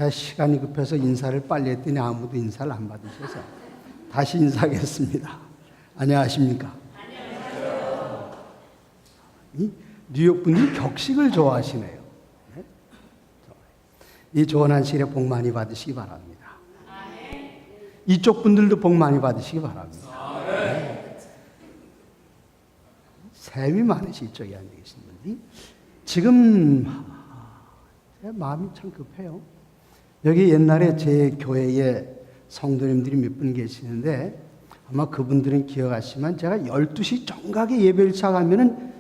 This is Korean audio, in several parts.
제가 시간이 급해서 인사를 빨리 했더니 아무도 인사를 안 받으셔서 다시 인사하겠습니다. 안녕하십니까? 안녕하세요. 이 뉴욕 분들이 격식을 좋아하시네요. 네? 이 좋은 한시일에 복 많이 받으시기 바랍니다. 이쪽 분들도 복 많이 받으시기 바랍니다. 네. 셈이 많으시 이쪽에 앉아 계신 분들이. 지금 제 마음이 참 급해요. 여기 옛날에 제 교회에 성도님들이 몇 분 계시는데 아마 그분들은 기억하시지만 제가 12시 정각에 예배를 시작하면은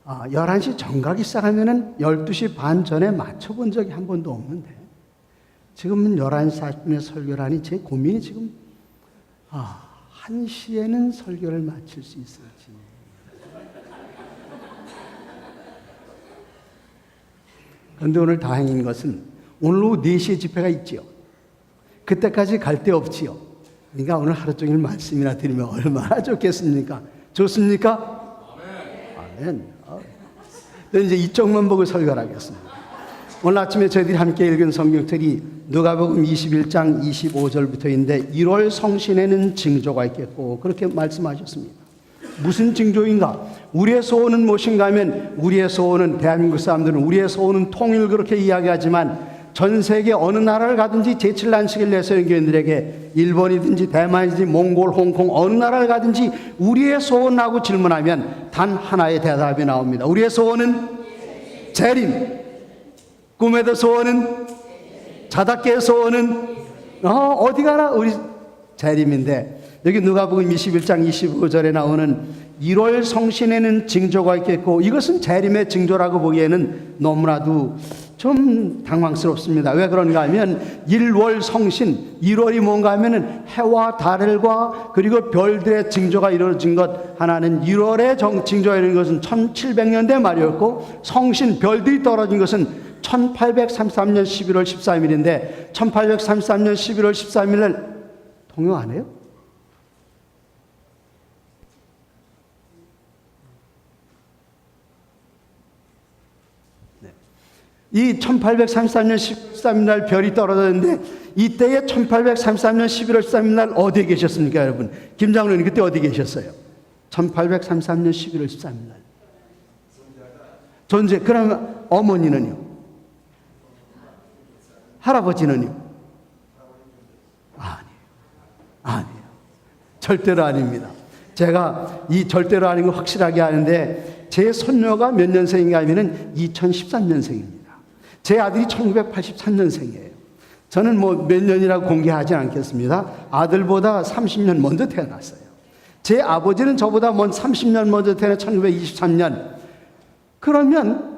11시 정각이 시작하면은 12시 반 전에 맞춰본 적이 한 번도 없는데 지금은 11시 40분에 설교를 하니 제 고민이 지금 1시에는 설교를 마칠 수 있을지. 그런데 오늘 다행인 것은 오늘 오후 4시에 집회가 있지요. 그때까지 갈 데 없지요. 그러니까 오늘 하루 종일 말씀이나 드리면 얼마나 좋겠습니까? 좋습니까? 아멘. 아멘. 이제 이쪽만 보고 설교를 하겠습니다. 오늘 아침에 저희들이 함께 읽은 성경들이 누가복음 21장 25절부터인데 1월 성신에는 징조가 있겠고 그렇게 말씀하셨습니다. 무슨 징조인가? 우리의 소원은 무엇인가 하면 우리의 소원은 대한민국 사람들은 우리의 소원은 통일 그렇게 이야기하지만 전 세계 어느 나라를 가든지 제7난식을 내세운 교인들에게 일본이든지 대만이든지 몽골, 홍콩 어느 나라를 가든지 우리의 소원하고 질문하면 단 하나의 대답이 나옵니다. 우리의 소원은 재림. 꿈에도 소원은 자답게의 소원은 어디 가나 우리 재림인데 여기 누가복음 21장 25절에 나오는 1월 성신에는 징조가 있겠고 이것은 재림의 징조라고 보기에는 너무나도 좀 당황스럽습니다. 왜 그런가 하면 1월 성신, 1월이 뭔가 하면은 해와 달과 그리고 별들의 징조가 이루어진 것 하나는 1월의 징조가 이루어진 것은 1700년대 말이었고 성신, 별들이 떨어진 것은 1833년 11월 13일인데 1833년 11월 13일 날 통역 안 해요? 이 1833년 11월 13일 날 별이 떨어졌는데 이때에 1833년 11월 13일 날 어디에 계셨습니까 여러분? 김장로님 그때 어디 계셨어요? 1833년 11월 13일 날 존재. 그러면 어머니는요? 할아버지는요? 아니에요. 절대로 아닙니다. 제가 이 절대로 아닌 거 확실하게 아는데 제 손녀가 몇 년생인가 하면은 2013년생입니다. 제 아들이 1983년생이에요. 저는 몇 년이라고 공개하지 않겠습니다. 아들보다 30년 먼저 태어났어요. 제 아버지는 저보다 30년 먼저 태어나 1923년. 그러면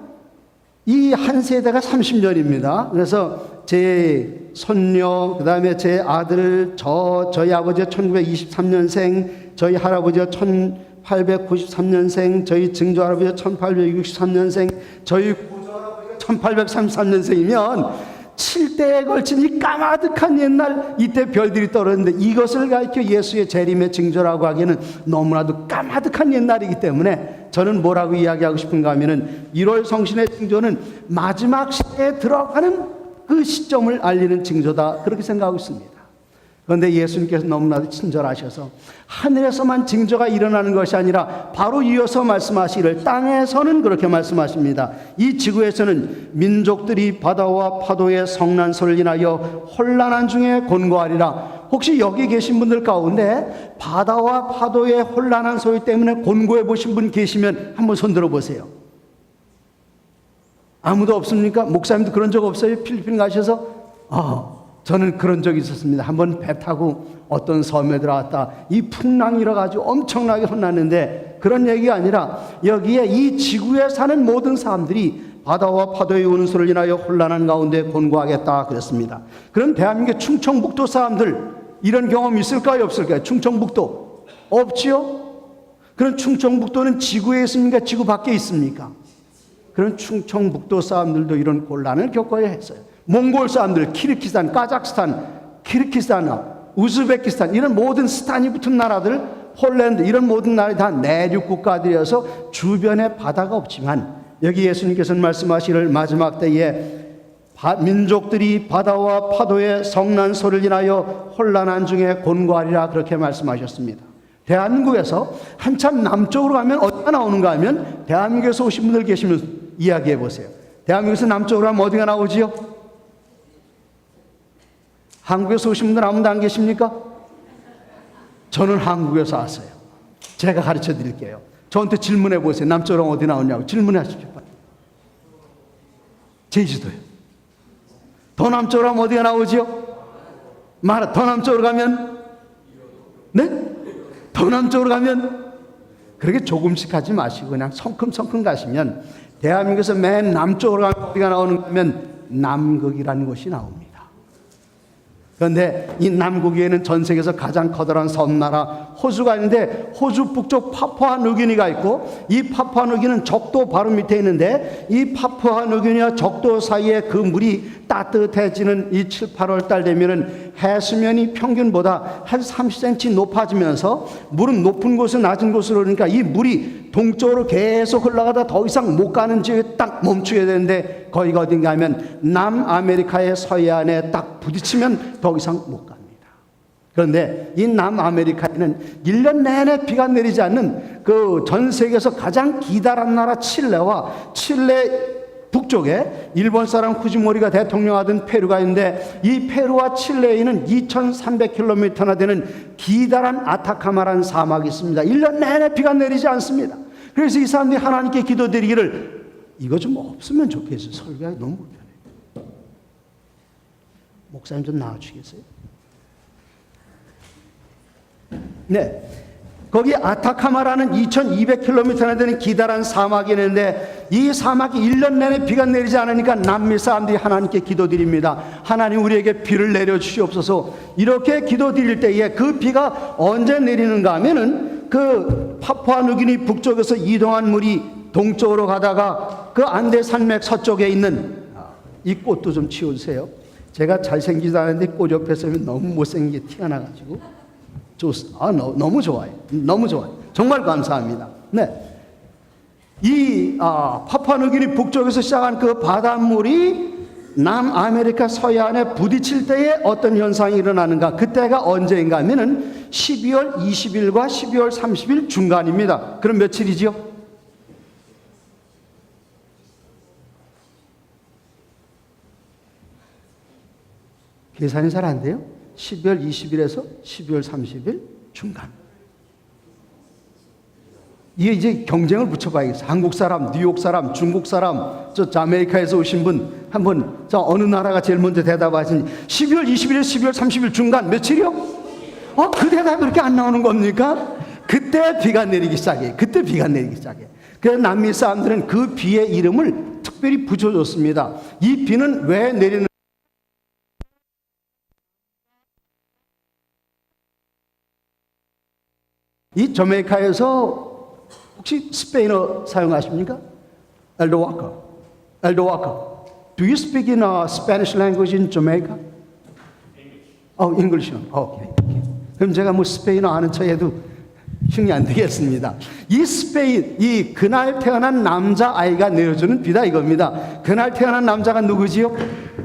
이 한 세대가 30년입니다. 그래서 제 손녀, 그 다음에 제 아들, 저희 아버지가 1923년생, 저희 할아버지가 1893년생, 저희 증조할아버지가 1863년생, 저희 고조할아버지가 1833년생이면 7대에 걸친 이 까마득한 옛날 이때 별들이 떨어졌는데 이것을 가리켜 예수의 재림의 징조라고 하기에는 너무나도 까마득한 옛날이기 때문에 저는 뭐라고 이야기하고 싶은가 하면은 1월 성신의 징조는 마지막 시대에 들어가는 그 시점을 알리는 징조다 그렇게 생각하고 있습니다. 그런데 예수님께서 너무나도 친절하셔서 하늘에서만 징조가 일어나는 것이 아니라 바로 이어서 말씀하시기를 땅에서는 그렇게 말씀하십니다. 이 지구에서는 민족들이 바다와 파도의 성난 소리를 인하여 혼란한 중에 곤고하리라. 혹시 여기 계신 분들 가운데 바다와 파도의 혼란한 소리 때문에 곤고해 보신 분 계시면 한번 손 들어보세요. 아무도 없습니까? 목사님도 그런 적 없어요? 필리핀 가셔서? 저는 그런 적이 있었습니다. 한번 배 타고 어떤 섬에 들어갔다. 이 풍랑이 일어가지고 엄청나게 혼났는데 그런 얘기가 아니라 여기에 이 지구에 사는 모든 사람들이 바다와 파도의 우는 소리를 인하여 혼란한 가운데 곤고하겠다 그랬습니다. 그럼 대한민국 충청북도 사람들 이런 경험 있을까요? 없을까요? 충청북도 없지요? 그럼 충청북도는 지구에 있습니까? 지구 밖에 있습니까? 그런 충청북도 사람들도 이런 곤란을 겪어야 했어요. 몽골 사람들, 키르기스탄, 카자흐스탄, 우즈베키스탄 이런 모든 스탄이 붙은 나라들, 폴란드 이런 모든 나라들이 다 내륙 국가들이어서 주변에 바다가 없지만 여기 예수님께서는 말씀하시기를 마지막 때에 민족들이 바다와 파도의 성난 소리를 인하여 혼란한 중에 곤고하리라 그렇게 말씀하셨습니다. 대한민국에서 한참 남쪽으로 가면 어디가 나오는가 하면 대한민국에서 오신 분들 계시면 이야기해 보세요. 대한민국에서 남쪽으로 가면 어디가 나오지요? 한국에서 오신 분들 아무도 안 계십니까? 저는 한국에서 왔어요. 제가 가르쳐 드릴게요. 저한테 질문해 보세요. 남쪽으로 어디 나오냐고 질문해 하십시오. 제주도요. 더 남쪽으로 가면 어디가 나오지요? 더 남쪽으로 가면 네? 더 남쪽으로 가면 그렇게 조금씩 하지 마시고 그냥 성큼성큼 가시면 대한민국에서 맨 남쪽으로 가면 어디가 나오는가 하면 남극이라는 곳이 나옵니다. 그런데 이 남극에는 전 세계에서 가장 커다란 섬나라 호주가 있는데 호주 북쪽 파푸아뉴기니가 있고 이 파푸아뉴기니는 적도 바로 밑에 있는데 이 파푸아뉴기니와 적도 사이에 그 물이 따뜻해지는 이 7, 8월 달 되면은 해수면이 평균보다 한 30cm 높아지면서 물은 높은 곳에서 낮은 곳으로 그러니까 이 물이 동쪽으로 계속 흘러가다 더 이상 못 가는 지역에 딱 멈추게 되는데 거기가 어딘가 하면 남아메리카의 서해안에 딱 부딪히면 더 이상 못 갑니다. 그런데 이 남아메리카에는 1년 내내 비가 내리지 않는 그 전 세계에서 가장 기다란 나라 칠레와 칠레 북쪽에 일본 사람 후지모리가 대통령하던 페루가 있는데 이 페루와 칠레에는 2300km나 되는 기다란 아타카마라는 사막이 있습니다. 1년 내내 비가 내리지 않습니다. 그래서 이 사람들이 하나님께 기도드리기를 이거 좀 없으면 좋겠어요. 설교가 너무 불편해요. 목사님 좀 나와주시겠어요? 네. 거기 아타카마라는 2200km나 되는 기다란 사막이 있는데 이 사막이 1년 내내 비가 내리지 않으니까 남미 사람들이 하나님께 기도드립니다. 하나님 우리에게 비를 내려주시옵소서. 이렇게 기도드릴 때에 그 비가 언제 내리는가 하면은 그 파푸아누기니 북쪽에서 이동한 물이 동쪽으로 가다가 그 안데 산맥 서쪽에 있는 이 꽃도 좀 치워주세요. 제가 잘생기지 않은데 꽃 옆에 서면 너무 못생기게 티가 나가지고 너무 좋아요. 너무 좋아요. 정말 감사합니다. 네. 이 파푸아뉴기니 북쪽에서 시작한 그 바닷물이 남아메리카 서해안에 부딪힐 때에 어떤 현상이 일어나는가? 그때가 언제인가 하면은 12월 20일과 12월 30일 중간입니다. 그럼 며칠이죠? 계산이 잘 안 돼요? 12월 20일에서 12월 30일 중간. 이게 이제 경쟁을 붙여봐야겠어요. 한국 사람, 뉴욕 사람, 중국 사람, 저 자메이카에서 오신 분, 한번, 저 어느 나라가 제일 먼저 대답하시니, 12월 20일에서 12월 30일 중간 며칠이요? 그 대답이 그렇게 안 나오는 겁니까? 그때 비가 내리기 시작해요. 그때 비가 내리기 시작해요. 그래서 남미 사람들은 그 비의 이름을 특별히 붙여줬습니다. 이 비는 왜 내리는 이 저메이카에서 혹시 스페인어 사용하십니까? 엘도 와커. Do you speak in Spanish language in Jamaica? English. Okay. 그럼 제가 뭐 스페인어 아는 척해도 흉이 안 되겠습니다. 이 스페인, 이 그날 태어난 남자 아이가 내려주는 비다 이겁니다. 그날 태어난 남자가 누구지요?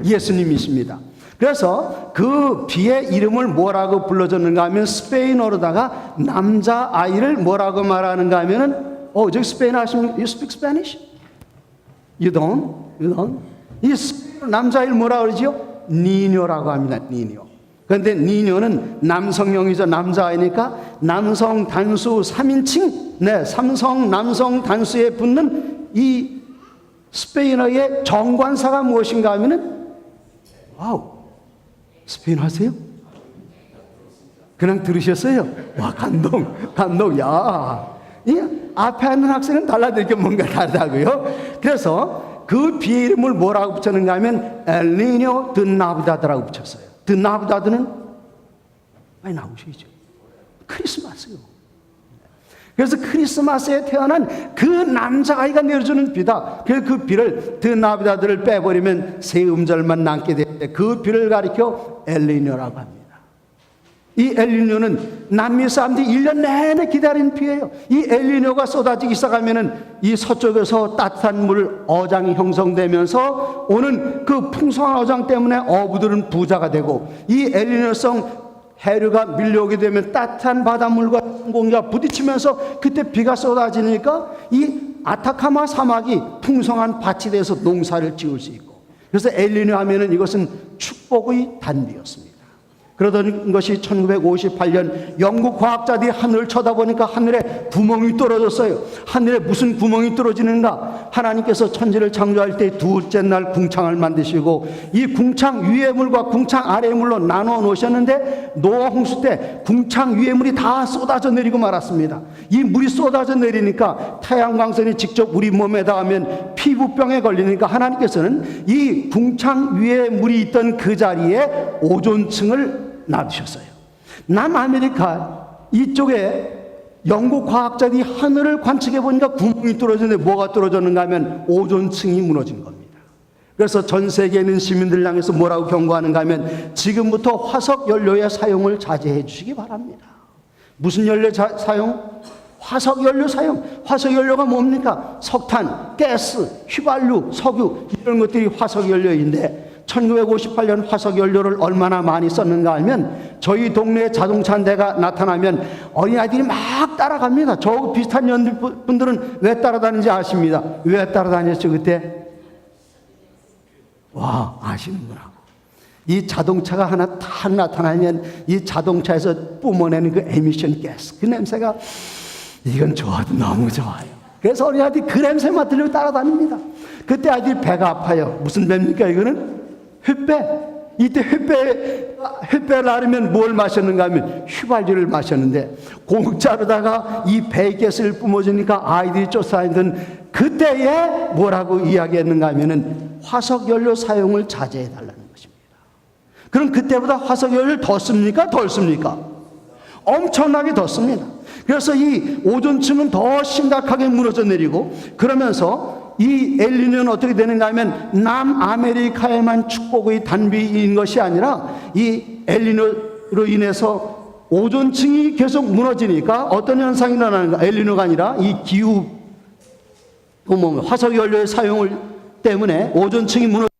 예수님이십니다. 그래서 그 비의 이름을 뭐라고 불러줬는가 하면 스페인어로다가 남자 아이를 뭐라고 말하는가 하면은 저기 스페인어 하시면 you speak Spanish? You don't? 이 남자 아이를 뭐라고 그러지요? 니뇨라고 합니다. 니뇨. 그런데 니뇨는 남성형이죠. 남자 아이니까 남성 단수 3인칭, 네, 삼성 남성 단수에 붙는 이 스페인어의 정관사가 무엇인가 하면은 스페인어 하세요? 그냥 들으셨어요? 와, 감동. 야, 이 앞에 있는 학생은 달라질 게 뭔가 다르다고요. 그래서 그 비의 이름을 뭐라고 붙였는가 하면 엘니뇨 드 나비다드라고 붙였어요. 드 나비다드는 많이 나오시죠. 크리스마스요. 그래서 크리스마스에 태어난 그 남자아이가 내려주는 비다. 그 비를 드 나비다드를 빼버리면 세 음절만 남게 되는데 그 비를 가리켜 엘니뇨라고 합니다. 이 엘니뇨는 남미 사람들이 1년 내내 기다린 비예요. 이 엘니뇨가 쏟아지기 시작하면은 이 서쪽에서 따뜻한 물 어장이 형성되면서 오는 그 풍성한 어장 때문에 어부들은 부자가 되고, 이 엘니뇨성 해류가 밀려오게 되면 따뜻한 바닷물과 공기가 부딪히면서 그때 비가 쏟아지니까 이 아타카마 사막이 풍성한 밭이 돼서 농사를 지을 수 있고, 그래서 엘니뇨 하면은 이것은 축복의 단비였습니다. 그러던 것이 1958년 영국 과학자들이 하늘을 쳐다보니까 하늘에 구멍이 뚫어졌어요. 하늘에 무슨 구멍이 뚫어지는가? 하나님께서 천지를 창조할 때 둘째 날 궁창을 만드시고 이 궁창 위의 물과 궁창 아래의 물로 나눠 놓으셨는데, 노아 홍수 때 궁창 위의 물이 다 쏟아져 내리고 말았습니다. 이 물이 쏟아져 내리니까 태양광선이 직접 우리 몸에 닿으면 피부병에 걸리니까 하나님께서는 이 궁창 위에 물이 있던 그 자리에 오존층을 놔두셨어요. 남아메리카 이쪽에 영국 과학자들이 하늘을 관측해 보니까 구멍이 뚫어졌는데 뭐가 뚫어졌는가 하면 오존층이 무너진 겁니다. 그래서 전 세계에 있는 시민들을 향해서 뭐라고 경고하는가 하면 지금부터 화석 연료의 사용을 자제해 주시기 바랍니다. 무슨 연료 사용? 화석 연료 사용. 화석 연료가 뭡니까? 석탄, 가스, 휘발유, 석유, 이런 것들이 화석 연료인데 1958년 화석 연료를 얼마나 많이 썼는가 하면 저희 동네에 자동차 한 대가 나타나면 어린아이들이 막 따라갑니다. 저 비슷한 연령 분들은 왜 따라다니는지 아십니다. 왜 따라다녔죠 그때? 와, 아시는구나. 이 자동차가 하나 딱 나타나면 이 자동차에서 뿜어내는 그 에미션 가스, 그 냄새가 이건 좋아도 너무 좋아요. 그래서 어린아이들이 그 냄새 맡으려고 따라다닙니다. 그때 아이들이 배가 아파요. 무슨 배입니까 이거는? 횃배. 이때 횃배를 앓으면 뭘 마셨는가 하면 휘발유를 마셨는데, 공짜로다가 이 배가스를 뿜어주니까 아이들이 쫓아다니던 그때에 뭐라고 이야기했는가 하면은 화석연료 사용을 자제해달라는 것입니다. 그럼 그때보다 화석연료를 더 씁니까? 덜 씁니까? 엄청나게 더 씁니다. 그래서 이 오존층은 더 심각하게 무너져 내리고, 그러면서 이 엘니뇨는 어떻게 되는가 하면 남아메리카에만 축복의 단비인 것이 아니라 이 엘니뇨로 인해서 오존층이 계속 무너지니까 어떤 현상이 일어나는가? 엘니뇨가 아니라 이 기후 화석연료의 사용을 때문에 오존층이 무너지고,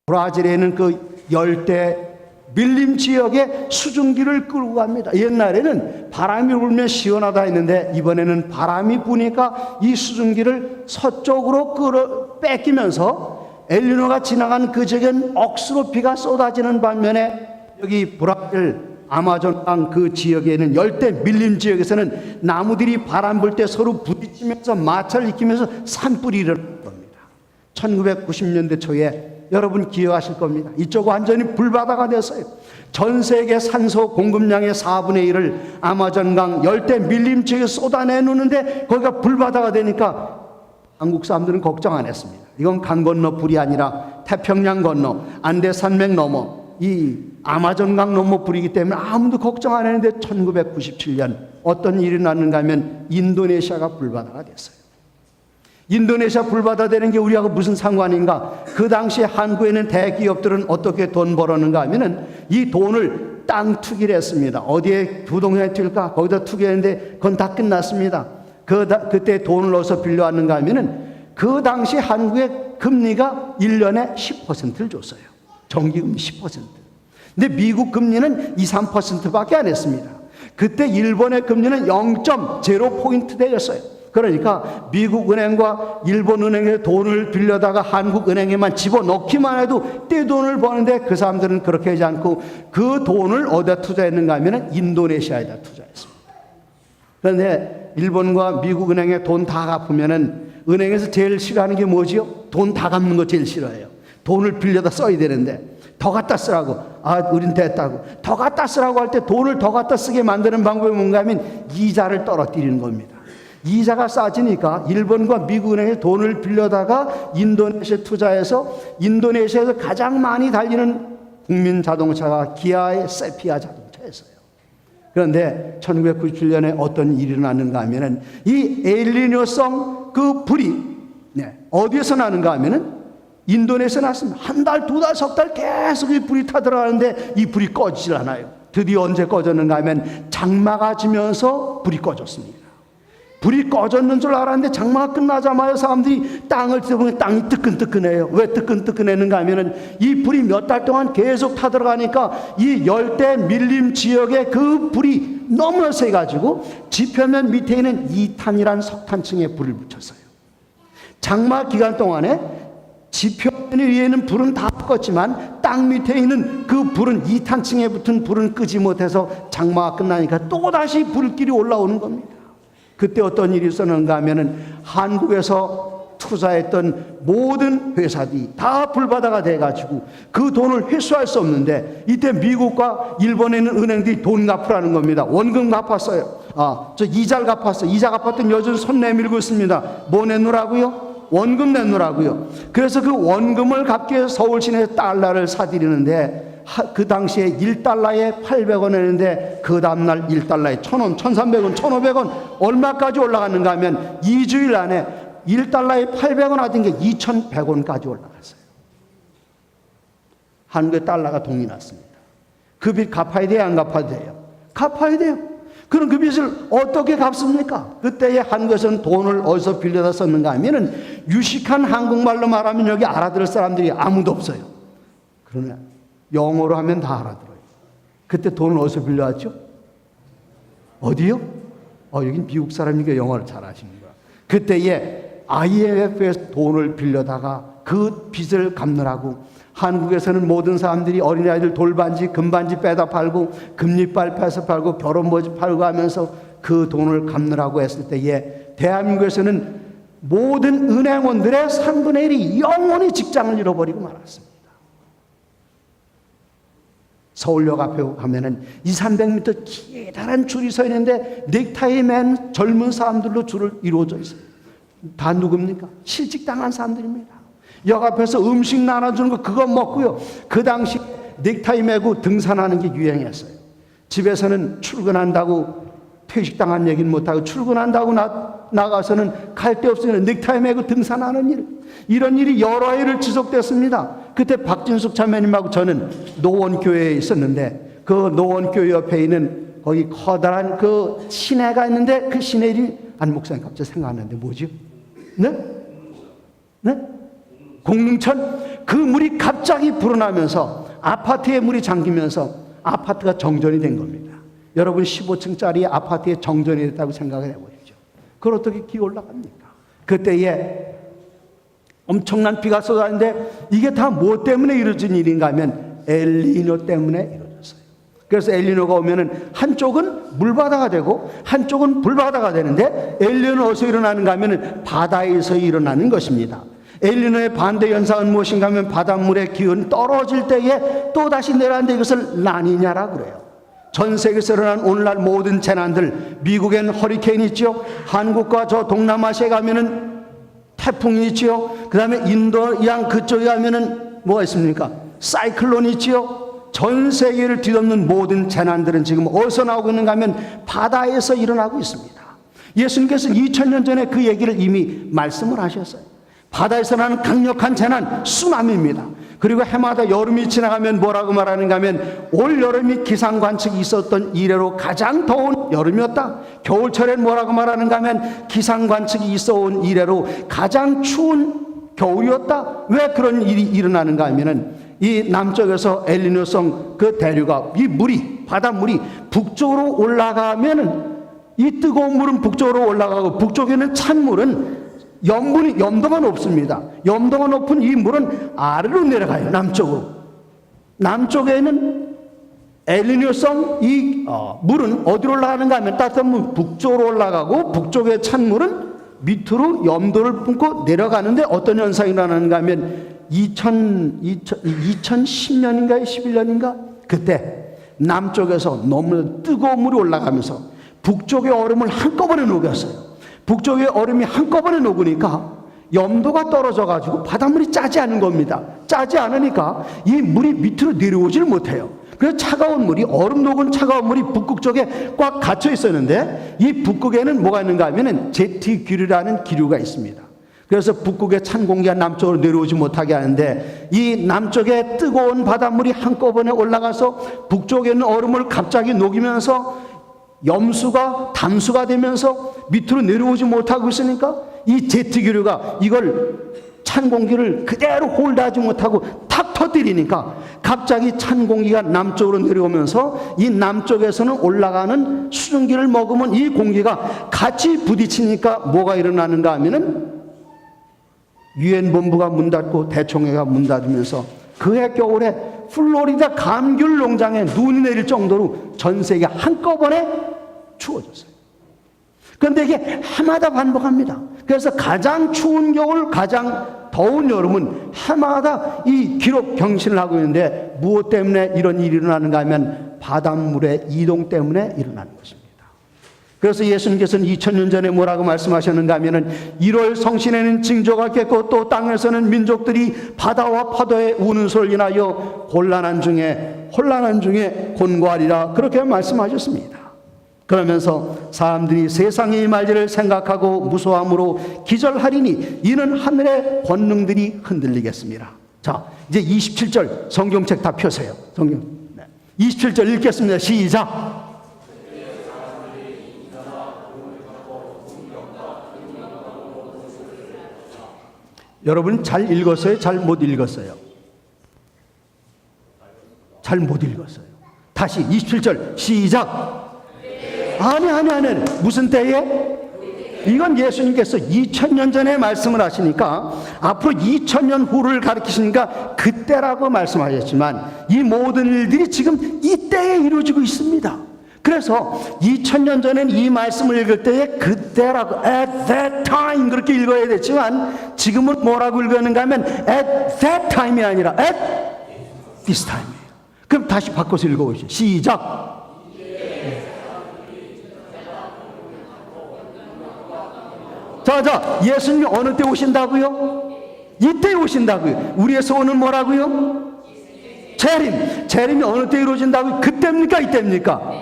브라질에 있는 그 열대 밀림 지역에 수증기를 끌고 갑니다. 옛날에는 바람이 불면 시원하다 했는데 이번에는 바람이 부니까 이 수증기를 서쪽으로 뺏기면서 엘니뇨가 지나간 그 지역엔 억수로 비가 쏟아지는 반면에 여기 브라질 아마존강 그 지역에 있는 열대 밀림 지역에서는 나무들이 바람 불 때 서로 부딪히면서 마찰을 일으키면서 산불이 일어난 겁니다. 1990년대 초에 여러분 기억하실 겁니다. 이쪽 완전히 불바다가 됐어요. 전 세계 산소 공급량의 4분의 1을 아마존강 열대 밀림 지역에 쏟아내놓는데 거기가 불바다가 되니까 한국 사람들은 걱정 안 했습니다. 이건 강 건너 불이 아니라 태평양 건너 안데 산맥 넘어 이 아마존강 넘어 불이기 때문에 아무도 걱정 안 했는데 1997년 어떤 일이 났는가 하면 인도네시아가 불바다가 됐어요. 인도네시아 불바다 되는 게 우리하고 무슨 상관인가? 그 당시에 한국에는 대기업들은 어떻게 돈 벌었는가 하면은 이 돈을 땅 투기를 했습니다. 어디에 부동산에 투기할까? 거기다 투기했는데 그건 다 끝났습니다. 그때 돈을 어디서 빌려왔는가 하면은 그 당시 한국의 금리가 1년에 10%를 줬어요. 정기금리 10%. 근데 미국 금리는 2, 3%밖에 안 했습니다. 그때 일본의 금리는 0.0포인트 되었어요. 그러니까 미국 은행과 일본 은행에 돈을 빌려다가 한국 은행에만 집어넣기만 해도 떼돈을 버는데 그 사람들은 그렇게 하지 않고 그 돈을 어디다 투자했는가 하면 인도네시아에다 투자했습니다. 그런데 일본과 미국 은행에 돈 다 갚으면은 은행에서 제일 싫어하는 게 뭐지요? 돈 다 갚는 거 제일 싫어해요. 돈을 빌려다 써야 되는데 더 갖다 쓰라고. 아, 우린 됐다고. 더 갖다 쓰라고 할 때 돈을 더 갖다 쓰게 만드는 방법이 뭔가 하면 이자를 떨어뜨리는 겁니다. 이자가 싸지니까 일본과 미국 은행에 돈을 빌려다가 인도네시아에 투자해서 인도네시아에서 가장 많이 달리는 국민 자동차가 기아의 세피아 자동차였습니다. 했어요. 그런데 1997년에 어떤 일이 일어났는가 하면은 이 엘니뇨성 그 불이 어디에서 나는가 하면은 인도네시아에서 났습니다. 한 달, 두 달, 석 달 계속 이 불이 타들어가는데 이 불이 꺼지질 않아요. 드디어 언제 꺼졌는가 하면 장마가 지면서 불이 꺼졌습니다. 불이 꺼졌는 줄 알았는데 장마가 끝나자마자 사람들이 땅을 뒤져보면 땅이 뜨끈뜨끈해요. 왜 뜨끈뜨끈했는가 하면은 이 불이 몇 달 동안 계속 타들어가니까 이 열대 밀림 지역에 그 불이 너무나 세가지고 지표면 밑에 있는 이탄이라는 석탄층에 불을 붙였어요. 장마 기간 동안에 지표면 위에는 불은 다 껐지만 땅 밑에 있는 그 불은 이탄층에 붙은 불은 끄지 못해서 장마가 끝나니까 또다시 불길이 올라오는 겁니다. 그때 어떤 일이 있었는가 하면은 한국에서 투자했던 모든 회사들이 다 불바다가 돼가지고 그 돈을 회수할 수 없는데 이때 미국과 일본에 있는 은행들이 돈 갚으라는 겁니다. 원금 갚았어요. 저 이자를 갚았어요. 이자 갚았던 여전 손 내밀고 있습니다. 뭐 내놓으라고요? 원금 내놓으라고요. 그래서 그 원금을 갚기 위해서 서울 시내에서 달러를 사들이는데 그 당시에 1달러에 800원 했는데 그 다음날 1달러에 1000원, 1300원, 1500원 얼마까지 올라갔는가 하면 2주일 안에 1달러에 800원 하던 게 2100원까지 올라갔어요. 한국의 달러가 동이 났습니다. 그 빚 갚아야 돼요? 안 갚아야 돼요? 갚아야 돼요. 그럼 그 빚을 어떻게 갚습니까? 그때에 한국에서는 돈을 어디서 빌려다 썼는가 하면은 유식한 한국말로 말하면 여기 알아들을 사람들이 아무도 없어요. 그러나 영어로 하면 다 알아들어요. 그때 돈을 어디서 빌려왔죠? 어디요? 여긴 미국 사람이니까 영어를 잘 아시는 거야. 그때에 IMF에서 돈을 빌려다가 그 빚을 갚느라고 한국에서는 모든 사람들이 어린아이들 돌반지, 금반지 빼다 팔고 금리빨 빼서 팔고 결혼모집 팔고 하면서 그 돈을 갚느라고 했을 때에 대한민국에서는 모든 은행원들의 3분의 1이 영원히 직장을 잃어버리고 말았습니다. 서울역 앞에 가면은 200~300m 기다란 줄이 서 있는데 넥타이 맨 젊은 사람들로 줄을 이루어져 있어요. 다 누굽니까? 실직당한 사람들입니다. 역 앞에서 음식 나눠주는 거 그거 먹고요. 그 당시 넥타이 메고 등산하는 게 유행했어요. 집에서는 출근한다고 퇴직당한 얘기는 못하고 출근한다고 나가서는 갈 데 없으면 넥타이 메고 등산하는 일, 이런 일이 여러 해를 지속됐습니다. 그때 박진숙 참여님하고 저는 노원교회에 있었는데 그 노원교회 옆에 있는 거기 커다란 그 시내가 있는데 그 시내 이름이 목사님 갑자기 생각나는데 뭐죠? 네? 공릉천. 그 물이 갑자기 불어나면서 아파트에 물이 잠기면서 아파트가 정전이 된 겁니다. 여러분 15층짜리 아파트에 정전이 됐다고 생각을 해보십시오. 그걸 어떻게 기어 올라갑니까? 그때에 엄청난 비가 쏟아지는데 이게 다 뭐 때문에 이루어진 일인가 하면 엘니뇨 때문에 이루어졌어요. 그래서 엘니뇨가 오면은 한쪽은 물바다가 되고 한쪽은 불바다가 되는데 엘니뇨는 어디서 일어나는가 하면은 바다에서 일어나는 것입니다. 엘니뇨의 반대 현상은 무엇인가 하면 바닷물의 기온이 떨어질 때에 또다시 내려가는데 이것을 라니냐라고 그래요. 전 세계에서 일어난 오늘날 모든 재난들, 미국엔 허리케인이 있죠. 한국과 저 동남아시아에 가면은 태풍이 있지요. 그 다음에 인도양 그쪽에 가면은 뭐가 있습니까? 사이클론이 있지요. 전 세계를 뒤덮는 모든 재난들은 지금 어디서 나오고 있는가 하면 바다에서 일어나고 있습니다. 예수님께서 2000년 전에 그 얘기를 이미 말씀을 하셨어요. 바다에서 나는 강력한 재난, 쓰나미입니다. 그리고 해마다 여름이 지나가면 뭐라고 말하는가 하면 올 여름이 기상관측이 있었던 이래로 가장 더운 여름이었다. 겨울철엔 뭐라고 말하는가 하면 기상관측이 있어온 이래로 가장 추운 겨울이었다. 왜 그런 일이 일어나는가 하면은 이 남쪽에서 엘니뇨성 그 대류가 이 물이 바닷물이 북쪽으로 올라가면은 이 뜨거운 물은 북쪽으로 올라가고 북쪽에는 찬물은 염도가 높습니다. 염도가 높은 이 물은 아래로 내려가요. 남쪽으로. 남쪽에는 엘니뇨성 이 물은 어디로 올라가는가 하면 따뜻한 물 북쪽으로 올라가고 북쪽의 찬물은 밑으로 염도를 뿜고 내려가는데 어떤 현상이 일어나는가 하면 2010년인가 11년인가 그때 남쪽에서 너무 뜨거운 물이 올라가면서 북쪽의 얼음을 한꺼번에 녹였어요. 북쪽의 얼음이 한꺼번에 녹으니까 염도가 떨어져가지고 바닷물이 짜지 않은 겁니다. 짜지 않으니까 이 물이 밑으로 내려오질 못해요. 그래서 차가운 물이, 얼음 녹은 차가운 물이 북극 쪽에 꽉 갇혀 있었는데, 이 북극에는 뭐가 있는가 하면은 제트기류라는 기류가 있습니다. 그래서 북극의 찬 공기가 남쪽으로 내려오지 못하게 하는데, 이 남쪽에 뜨거운 바닷물이 한꺼번에 올라가서 북쪽에 있는 얼음을 갑자기 녹이면서 염수가 담수가 되면서 밑으로 내려오지 못하고 있으니까 이 제트기류가 이걸 찬 공기를 그대로 홀드하지 못하고 탁 터뜨리니까 갑자기 찬 공기가 남쪽으로 내려오면서 이 남쪽에서는 올라가는 수증기를 머금은 이 공기가 같이 부딪히니까 뭐가 일어나는가 하면은 유엔 본부가 문 닫고 대총회가 문 닫으면서 그해 겨울에 플로리다 감귤 농장에 눈이 내릴 정도로 전 세계 한꺼번에 추워졌어요. 그런데 이게 해마다 반복합니다. 그래서 가장 추운 겨울, 가장 더운 여름은 해마다 이 기록 경신을 하고 있는데, 무엇 때문에 이런 일이 일어나는가 하면 바닷물의 이동 때문에 일어나는 것입니다. 그래서 예수님께서는 2000년 전에 뭐라고 말씀하셨는가 하면은 1월 성신에는 징조가 있겠고 또 땅에서는 민족들이 바다와 파도의 우는 소리를 인하여 혼란한 중에 곤고하리라, 그렇게 말씀하셨습니다. 그러면서 사람들이 세상의 말들을 생각하고 무서함으로 기절하리니 이는 하늘의 권능들이 흔들리겠습니다. 자, 이제 27절 성경책 다 펴세요. 성경 27절 읽겠습니다. 시작. 여러분 잘 읽었어요? 잘 못 읽었어요? 잘 못 읽었어요. 다시 27절 시작. 아니 무슨 때에? 이건 예수님께서 2000년 전에 말씀을 하시니까 앞으로 2000년 후를 가리키시니까 그때라고 말씀하셨지만 이 모든 일들이 지금 이때에 이루어지고 있습니다. 그래서 2000년 전에는 이 말씀을 읽을 때에 그때라고 at that time 그렇게 읽어야 됐지만 지금은 뭐라고 읽었는가 하면 at that time이 아니라 at this time이에요. 그럼 다시 바꿔서 읽어보시죠. 시작. 자, 예수님이 어느 때 오신다고요? 이때 오신다고요. 우리의 소원은 뭐라고요? 재림이 어느 때 이루어진다고요? 그때입니까? 이때입니까?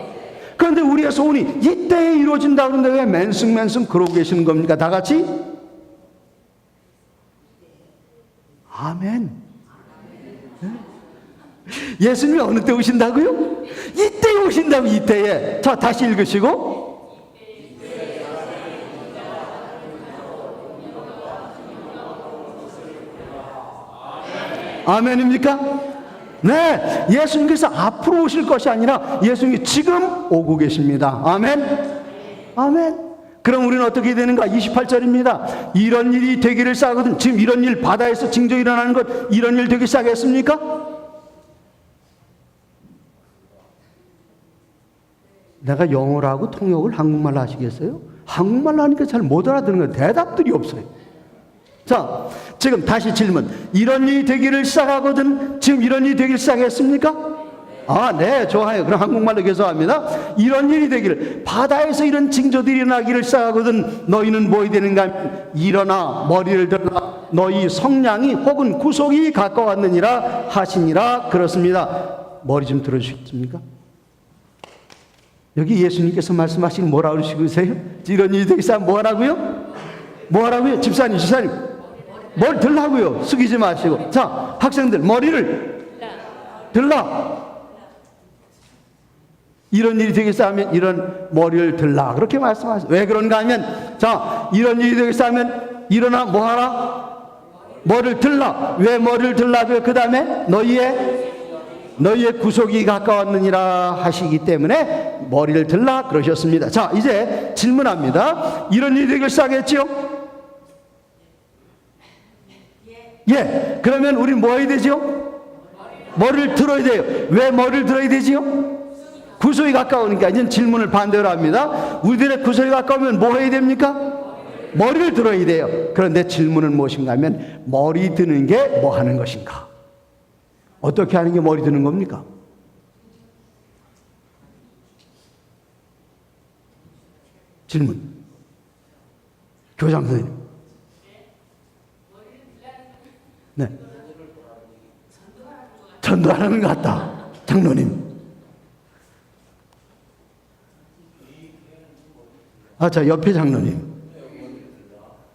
그런데 우리의 소원이 이때에 이루어진다고 그러는데 왜 맨승 그러고 계시는 겁니까? 다 같이? 아멘. 예수님이 어느 때 오신다고요? 이때에 오신다고, 이때에. 자, 다시 읽으시고. 아멘입니까? 네, 예수님께서 앞으로 오실 것이 아니라 예수님이 지금 오고 계십니다. 아멘. 그럼 우리는 어떻게 되는가? 28절입니다. 이런 일이 되기를 싸거든. 지금 이런 일, 바다에서 징조 일어나는 것, 이런 일 되기 시작했습니까? 내가 영어로 하고 통역을 한국말로 하시겠어요? 한국말로 하니까 잘 못 알아듣는 거예요. 대답들이 없어요. 자, 지금 다시 질문. 이런 일이 되기를 시작하거든. 지금 이런 일이 되기를 시작했습니까? 네, 좋아요. 그럼 한국말로 계속합니다. 이런 일이 되기를, 바다에서 이런 징조들이 일어나기를 시작하거든. 너희는 뭐 되는가? 일어나 머리를 들라. 너희 성량이 혹은 구속이 가까웠느니라 하시니라. 그렇습니다. 머리 좀 들어주시겠습니까? 여기 예수님께서 말씀하신 뭐라고 그러시고요? 이런 일이 되기 시작 뭐라고요? 집사님. 머리 들라고요. 숙이지 마시고. 자, 학생들 머리를 들라. 이런 일이 되기 시작하면 이런 머리를 들라, 그렇게 말씀하세요. 왜 그런가 하면, 자, 이런 일이 되기 시작하면 일어나 뭐하라? 머리를 들라. 왜 머리를 들라고요? 그 다음에 너희의 구속이 가까웠느니라 하시기 때문에 머리를 들라 그러셨습니다. 자, 이제 질문합니다. 이런 일이 되기 시작했죠? 예, 그러면 우리 뭐 해야 되죠? 머리를 들어야 돼요. 왜 머리를 들어야 되지요? 구속이 가까우니까. 이제 질문을 반대로 합니다. 우리들의 구속이 가까우면 뭐 해야 됩니까? 머리를 들어야 돼요. 그런데 질문은 무엇인가 하면 머리 드는 게 뭐 하는 것인가? 어떻게 하는 게 머리 드는 겁니까? 질문. 교장 선생님. 네. 전도하는 것 같다. 장로님. 자, 옆에 장로님.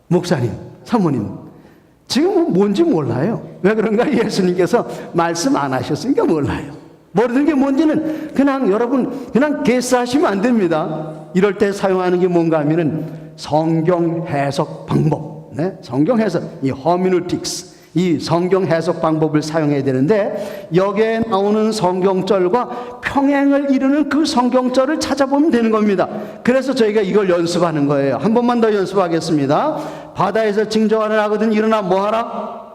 목사님, 사모님. 지금 뭔지 몰라요. 왜 그런가? 예수님께서 말씀 안 하셨으니까 몰라요. 모르는 게 뭔지는 그냥 여러분 그냥 개스하시면 안 됩니다. 이럴 때 사용하는 게 뭔가 하면은 성경 해석 방법. 네? 성경 해석, 이 허미누틱스, 이 성경 해석 방법을 사용해야 되는데 여기에 나오는 성경절과 평행을 이루는 그 성경절을 찾아보면 되는 겁니다. 그래서 저희가 이걸 연습하는 거예요. 한 번만 더 연습하겠습니다. 바다에서 징조하는 하거든 일어나 뭐하라?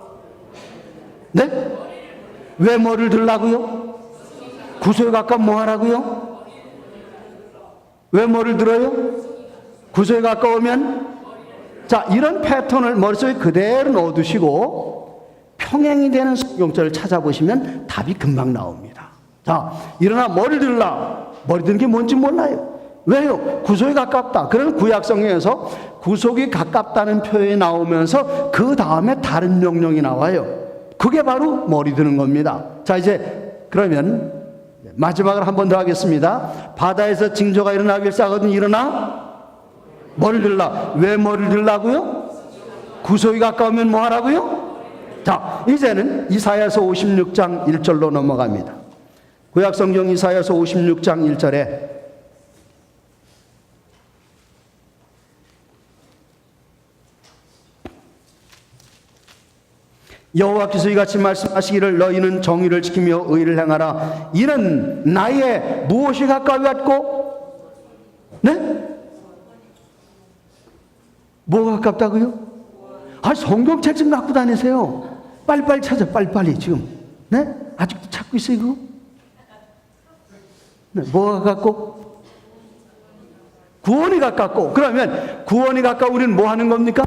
네? 왜 뭐를 들라고요? 구소에 가까 뭐하라고요? 왜 뭐를 들어요? 구소에 가까우면? 자, 이런 패턴을 머릿속에 그대로 넣어두시고 평행이 되는 성경절을 찾아보시면 답이 금방 나옵니다. 자, 일어나 머리를 들라. 머리 드는 게 뭔지 몰라요. 왜요? 구속이 가깝다. 그런 구약성경에서 구속이 가깝다는 표현이 나오면서 그 다음에 다른 명령이 나와요. 그게 바로 머리 드는 겁니다. 자, 이제 그러면 마지막으로 한 번 더 하겠습니다. 바다에서 징조가 일어나길 싸거든 일어나 머리를 들라. 왜 머리를 들라고요? 구속이 가까우면 뭐 하라고요? 자, 이제는 이사야서 56장 1절로 넘어갑니다. 구약성경 이사야서 56장 1절에 여호와께서 이같이 말씀하시기를 너희는 정의를 지키며 의를 행하라. 이는 나의 무엇이 가까이 왔고 네? 뭐가 가깝다고요? 성경책 좀 갖고 다니세요. 빨리빨리 찾아. 빨리빨리 지금. 네? 아직도 찾고 있어요 이거? 네, 뭐가 가깝고? 구원이 가깝고. 그러면 구원이 가까워 우리는 뭐 하는 겁니까?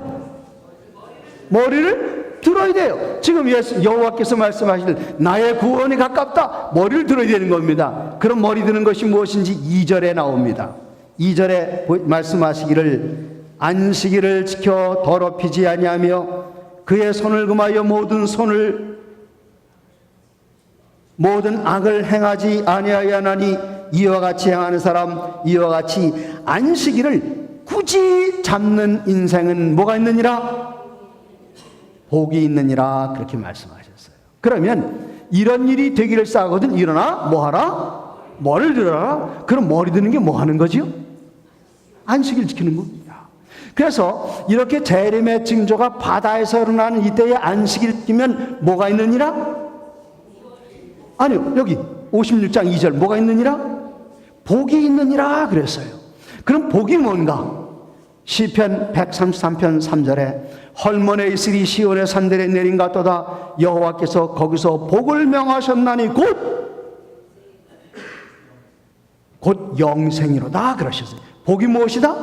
머리를 들어야 돼요. 지금 여호와께서 말씀하시는 나의 구원이 가깝다. 머리를 들어야 되는 겁니다. 그럼 머리 드는 것이 무엇인지 2절에 나옵니다. 2절에 말씀하시기를 안식일을 지켜 더럽히지 아니하며 그의 손을 금하여 모든 악을 행하지 아니하였나니 이와 같이 행하는 사람 이와 같이 안식일을 굳이 잡는 인생은 뭐가 있느니라? 복이 있느니라. 그렇게 말씀하셨어요. 그러면 이런 일이 되기를 싸거든 일어나 뭐하라? 머리를 들어라. 그럼 머리 드는 게 뭐 하는 거지요? 안식일 지키는 겁니다. 그래서 이렇게 재림의 징조가 바다에서 일어나는 이때에 안식일 지키면 뭐가 있느니라? 아니요, 여기 56장 2절 뭐가 있느니라? 복이 있느니라 그랬어요. 그럼 복이 뭔가? 시편 133편 3절에 헐몬에 있으리 시온의 산들에 내린 같도다. 여호와께서 거기서 복을 명하셨나니 곧 영생이로다 그러셨어요. 복이 무엇이다?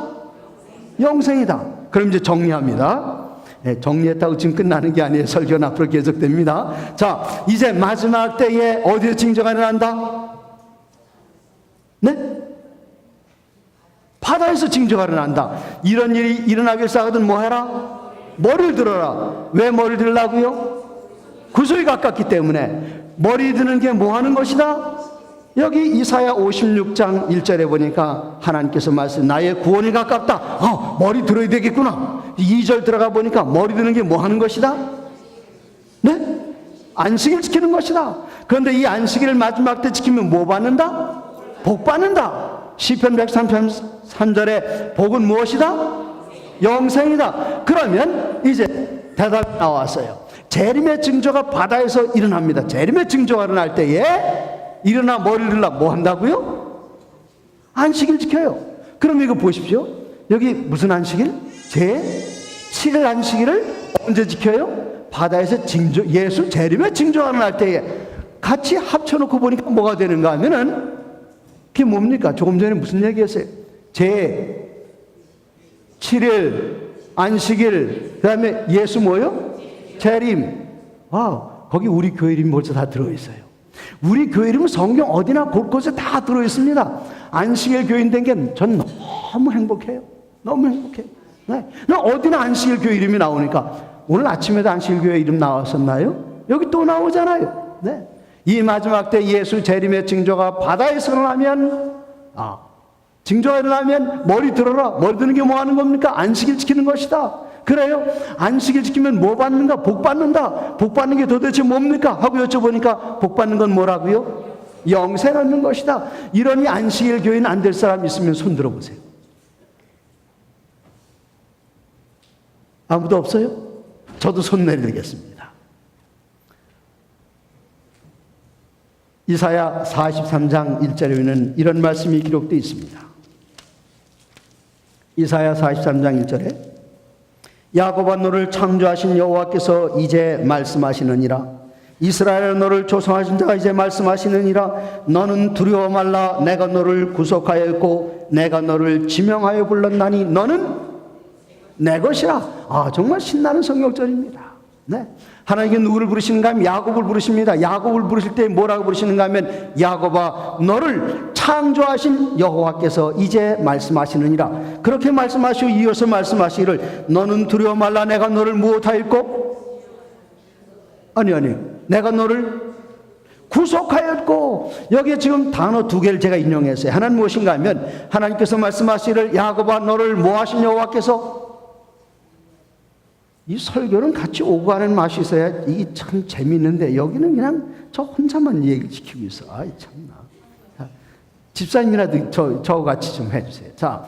영생이다. 그럼 이제 정리합니다. 네, 정리했다고 지금 끝나는 게 아니에요. 설교는 앞으로 계속됩니다. 자, 이제 마지막 때에 어디에 징조가 일어난다? 네? 바다에서 징조가 일어난다. 이런 일이 일어나길 싸거든 뭐 해라? 머리를 들어라. 왜 머리를 들라고요? 구속이 가깝기 때문에. 머리 드는 게 뭐 하는 것이다? 여기 이사야 56장 1절에 보니까 하나님께서 말씀 나의 구원이 가깝다. 머리 들어야 되겠구나. 2절 들어가 보니까 머리 드는 게 뭐 하는 것이다? 네? 안식일 지키는 것이다. 그런데 이 안식일을 마지막 때 지키면 뭐 받는다? 복 받는다. 시편 133절에 복은 무엇이다? 영생이다. 그러면 이제 대답이 나왔어요. 재림의 징조가 바다에서 일어납니다. 재림의 징조가 일어날 때에 일어나 머리를 들라 뭐 한다고요? 안식일 지켜요. 그럼 이거 보십시오. 여기 무슨 안식일? 제7일 안식일을 언제 지켜요? 바다에서 징조, 예수 재림의 징조가 일어날 때에 같이 합쳐놓고 보니까 뭐가 되는가 하면은 그게 뭡니까? 조금 전에 무슨 얘기했어요? 제7일 안식일 그 다음에 예수 뭐요? 재림. 거기 우리 교회 이름이 벌써 다 들어있어요. 우리 교회 이름은 성경 어디나 곳곳에 다 들어있습니다. 안식일 교인 된 게 전 너무 행복해요. 너무 행복해요. 네. 어디나 안식일 교회 이름이 나오니까 오늘 아침에도 안식일 교회 이름 나왔었나요? 여기 또 나오잖아요. 네. 이 마지막 때 예수 재림의 징조가 바다에서 일어나면, 징조가 일어나면 머리 들어라. 머리 드는 게 뭐 하는 겁니까? 안식일 지키는 것이다. 그래요? 안식일 지키면 뭐 받는가? 복 받는다. 복 받는 게 도대체 뭡니까? 하고 여쭤보니까 복 받는 건 뭐라고요? 영생 얻는 것이다. 이러니 안식일 교인 안 될 사람 있으면 손 들어보세요. 아무도 없어요? 저도 손 내리겠습니다. 이사야 43장 1절에는 이런 말씀이 기록되어 있습니다. 이사야 43장 1절에 야곱아 너를 창조하신 여호와께서 이제 말씀하시느니라. 이스라엘아 너를 조성하신 자가 이제 말씀하시느니라. 너는 두려워 말라. 내가 너를 구속하였고 내가 너를 지명하여 불렀나니 너는 내 것이라. 정말 신나는 성경절입니다. 네. 하나님께 누구를 부르시는가 하면 야곱을 부르십니다. 야곱을 부르실 때 뭐라고 부르시는가 하면 야곱아 너를 창조하신 여호와께서 이제 말씀하시느니라. 그렇게 말씀하시고 이어서 말씀하시기를 너는 두려워 말라. 내가 너를 무엇하였고? 아니 내가 너를 구속하였고. 여기에 지금 단어 두 개를 제가 인용했어요. 하나는 무엇인가 하면 하나님께서 말씀하시기를 야곱아 너를 뭐하신 여호와께서. 이 설교는 같이 오고 가는 맛이 있어야 이게 참 재미있는데 여기는 그냥 저 혼자만 얘기를 지키고 있어. 아이 참나. 자, 집사님이라도 저 같이 좀 해주세요. 자,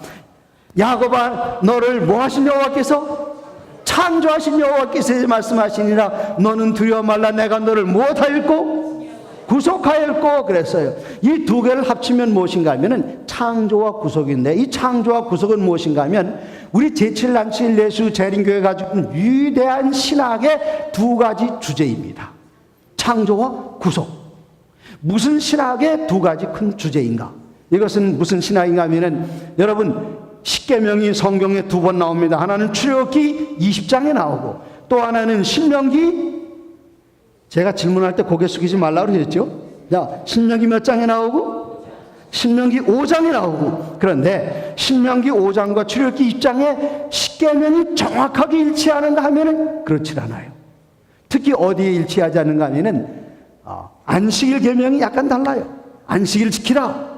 야곱아 너를 뭐하신 여호와께서? 창조하신 여호와께서 말씀하시니라. 너는 두려워 말라. 내가 너를 무엇하였고? 구속하였고 그랬어요. 이 두 개를 합치면 무엇인가 하면은 창조와 구속인데, 이 창조와 구속은 무엇인가 하면 우리 제7 안식일 예수 재림교회 가지고 있는 위대한 신학의 두 가지 주제입니다. 창조와 구속. 무슨 신학의 두 가지 큰 주제인가? 이것은 무슨 신학인가 하면은 여러분 십계명이 성경에 두 번 나옵니다. 하나는 출애굽기 20장에 나오고 또 하나는 신명기. 제가 질문할 때 고개 숙이지 말라고 그랬죠. 자, 신명기 몇 장에 나오고? 신명기 5장에 나오고. 그런데 신명기 5장과 출애굽기 20장에 십계명이 정확하게 일치하는가 하면은 그렇지 않아요. 특히 어디에 일치하지 않는가 하면은 안식일 계명이 약간 달라요. 안식일 지키라.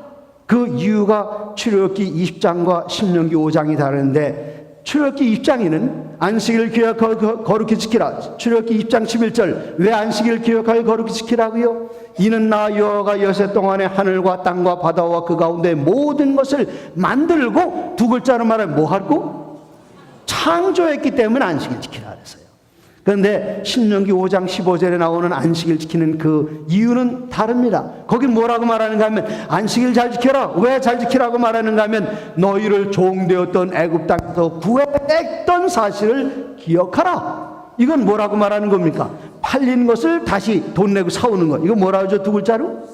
그 이유가 출애굽기 20장과 신명기 5장이 다른데 출애굽기 20장에는 안식일을 기억하여 거룩히 지키라. 출애굽기 20장 11절 왜 안식일을 기억하여 거룩히 지키라고요? 이는 나 여호와가 여세 동안에 하늘과 땅과 바다와 그 가운데 모든 것을 만들고 두 글자로 말하면 뭐 하고? 창조했기 때문에 안식일 지키라 그랬어요. 그런데 신명기 5장 15절에 나오는 안식일 지키는 그 이유는 다릅니다. 거긴 뭐라고 말하는가 하면 안식일 잘 지켜라. 왜 잘 지키라고 말하는가 하면 너희를 종되었던 애굽 땅에서 구했던 사실을 기억하라. 이건 뭐라고 말하는 겁니까? 팔린 것을 다시 돈 내고 사오는 것. 이거 뭐라고 하죠? 두 글자로?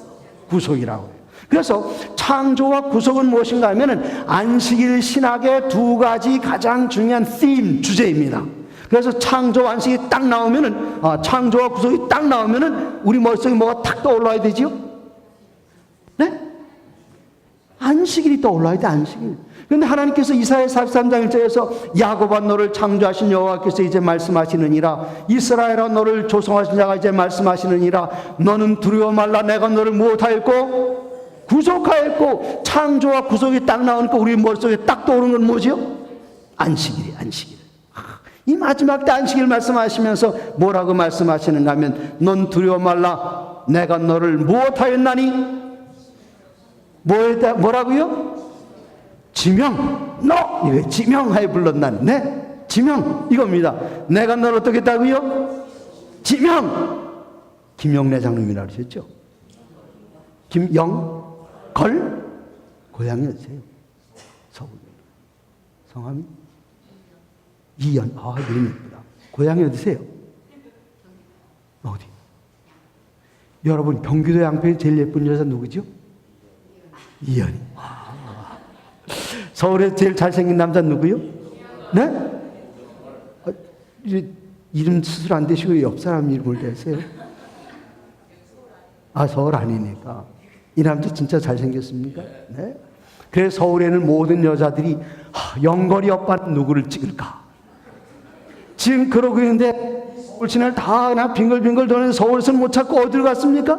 구속이라고 해요. 그래서 창조와 구속은 무엇인가 하면 안식일 신학의 두 가지 가장 중요한 주제입니다. 그래서 창조 안식이 딱 나오면은 창조와 구속이 딱 나오면은 우리 머릿속에 뭐가 탁 떠올라야 되지요? 네? 안식일이 떠올라야 돼. 안식일. 그런데 하나님께서 이사야 43장 1절에서 야곱아 너를 창조하신 여호와께서 이제 말씀하시느니라. 이스라엘아 너를 조성하신 자가 이제 말씀하시느니라. 너는 두려워 말라. 내가 너를 무엇하였고? 구속하였고. 창조와 구속이 딱 나오니까 우리 머릿속에 딱 떠오르는 건 뭐죠? 안식일이. 안식일. 이 마지막 때 안식일 말씀하시면서 뭐라고 말씀하시는가 하면 넌 두려워 말라. 내가 너를 무엇하였나니? 뭐라고요? 지명. 너 왜 지명하여 불렀나니? 네? 지명 이겁니다. 내가 너를 어떻게 했다고요? 지명. 김영래 장로님이라고 그러셨죠? 김영걸? 고향이 어디세요? 서울. 성함이? 이연. 이름 예쁘다. 고향이 어디세요? 어디? 여러분 경기도 양평에 제일 예쁜 여자 누구죠? 이연이. 서울에 제일 잘생긴 남자 누구요? 네? 이름 수술 안 되시고 옆 사람 이름을 대세요? 서울 아니니까. 이 남자 진짜 잘생겼습니까? 네? 그래서 서울에는 모든 여자들이 영걸이 오빠는 누구를 찍을까? 지금 그러고 있는데 서울 시내를 다 빙글빙글 도는 서울에서는 못 찾고 어디로 갔습니까?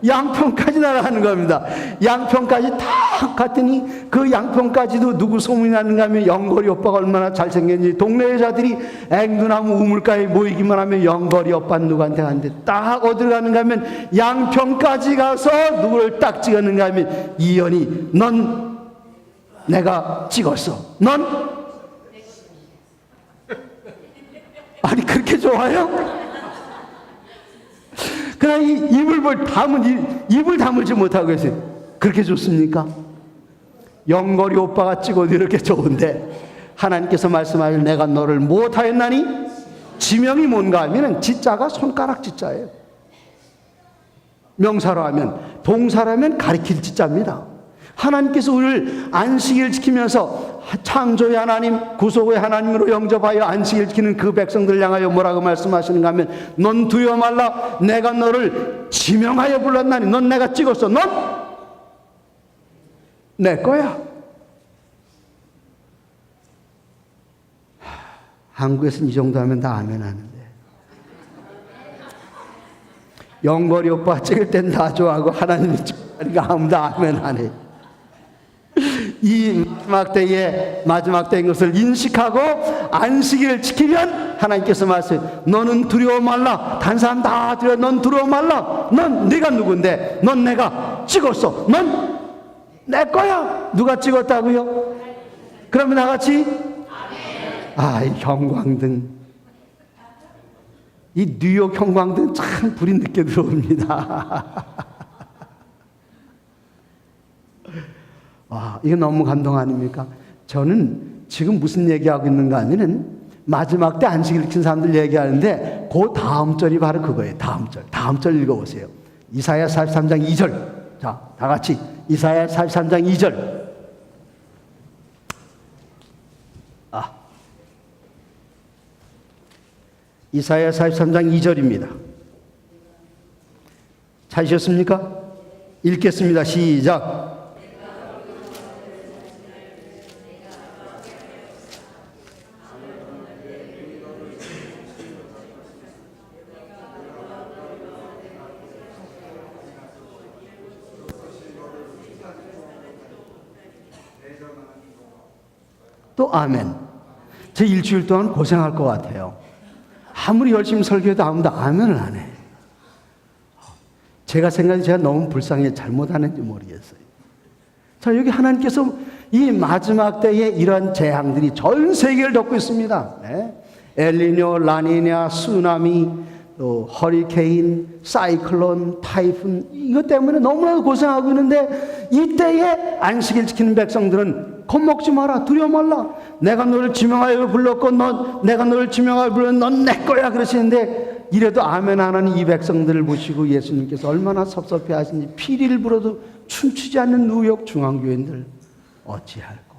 양평까지 날아가는 겁니다. 양평까지 탁 갔더니 그 양평까지도 누구 소문이 나는가 하면 영걸이 오빠가 얼마나 잘생겼는지 동네 여자들이 앵두나무 우물가에 모이기만 하면 영걸이 오빠 누구한테 갔는데 딱 어디로 가는가 하면 양평까지 가서 누구를 딱 찍었는가 하면 이연이 넌 내가 찍었어. 넌? 아니 그렇게 좋아요? 그러나 이 입을 다물지 못하고 있어요. 그렇게 좋습니까? 영걸이 오빠가 찍어도 이렇게 좋은데 하나님께서 말씀하실 내가 너를 못하였나니 지명이 뭔가 하면 지자가 손가락 지자예요. 명사로 하면, 동사로 하면 가리킬 지자입니다. 하나님께서 우리를 안식일 지키면서 창조의 하나님, 구속의 하나님으로 영접하여 안식일 지키는 그 백성들을 향하여 뭐라고 말씀하시는가 하면 넌 두려워 말라 내가 너를 지명하여 불렀나니 넌 내가 찍었어. 넌 내 거야. 한국에서는 이 정도 하면 다 아멘 하는데 영걸이 오빠 찍을 땐 다 좋아하고 하나님이 찍으니까 아무도 아멘 안 해. 이 마지막 때인 것을 인식하고 안식일을 지키면 하나님께서 말씀해 너는 두려워 말라. 다른 사람 다 두려워. 넌 두려워 말라. 넌 네가 누군데? 넌 내가 찍었어. 넌 내 거야. 누가 찍었다고요? 그러면 나같이 이 형광등, 이 뉴욕 형광등 참 불이 늦게 들어옵니다. 와, 이거 너무 감동 아닙니까? 저는 지금 무슨 얘기하고 있는가 하면은 마지막 때 안식일 지킨 사람들 얘기하는데 그 다음 절이 바로 그거예요. 다음 절 읽어보세요. 이사야 43장 2절. 자, 다 같이 이사야 43장 2절. 이사야 43장 2절입니다. 찾으셨습니까? 읽겠습니다. 시작. 또 아멘. 제 일주일 동안 고생할 것 같아요. 아무리 열심히 설교해도 아무도 아멘을 안 해. 제가 생각해 제가 너무 불쌍해 잘못하는지 모르겠어요. 자, 여기 하나님께서 이 마지막 때에 이런 재앙들이 전 세계를 덮고 있습니다. 네? 엘니뇨, 라니냐, 쓰나미, 또 허리케인, 사이클론, 타이푼 이것 때문에 너무나도 고생하고 있는데 이때에 안식일 지키는 백성들은 겁먹지 마라, 두려워 말라. 내가 너를 지명하여 불렀고 내가 너를 지명하여 불렀고 넌 내 거야 그러시는데 이래도 아멘 안 하는 이 백성들을 보시고 예수님께서 얼마나 섭섭해 하시는지 피리를 불어도 춤추지 않는 뉴욕 중앙교인들 어찌할꼬.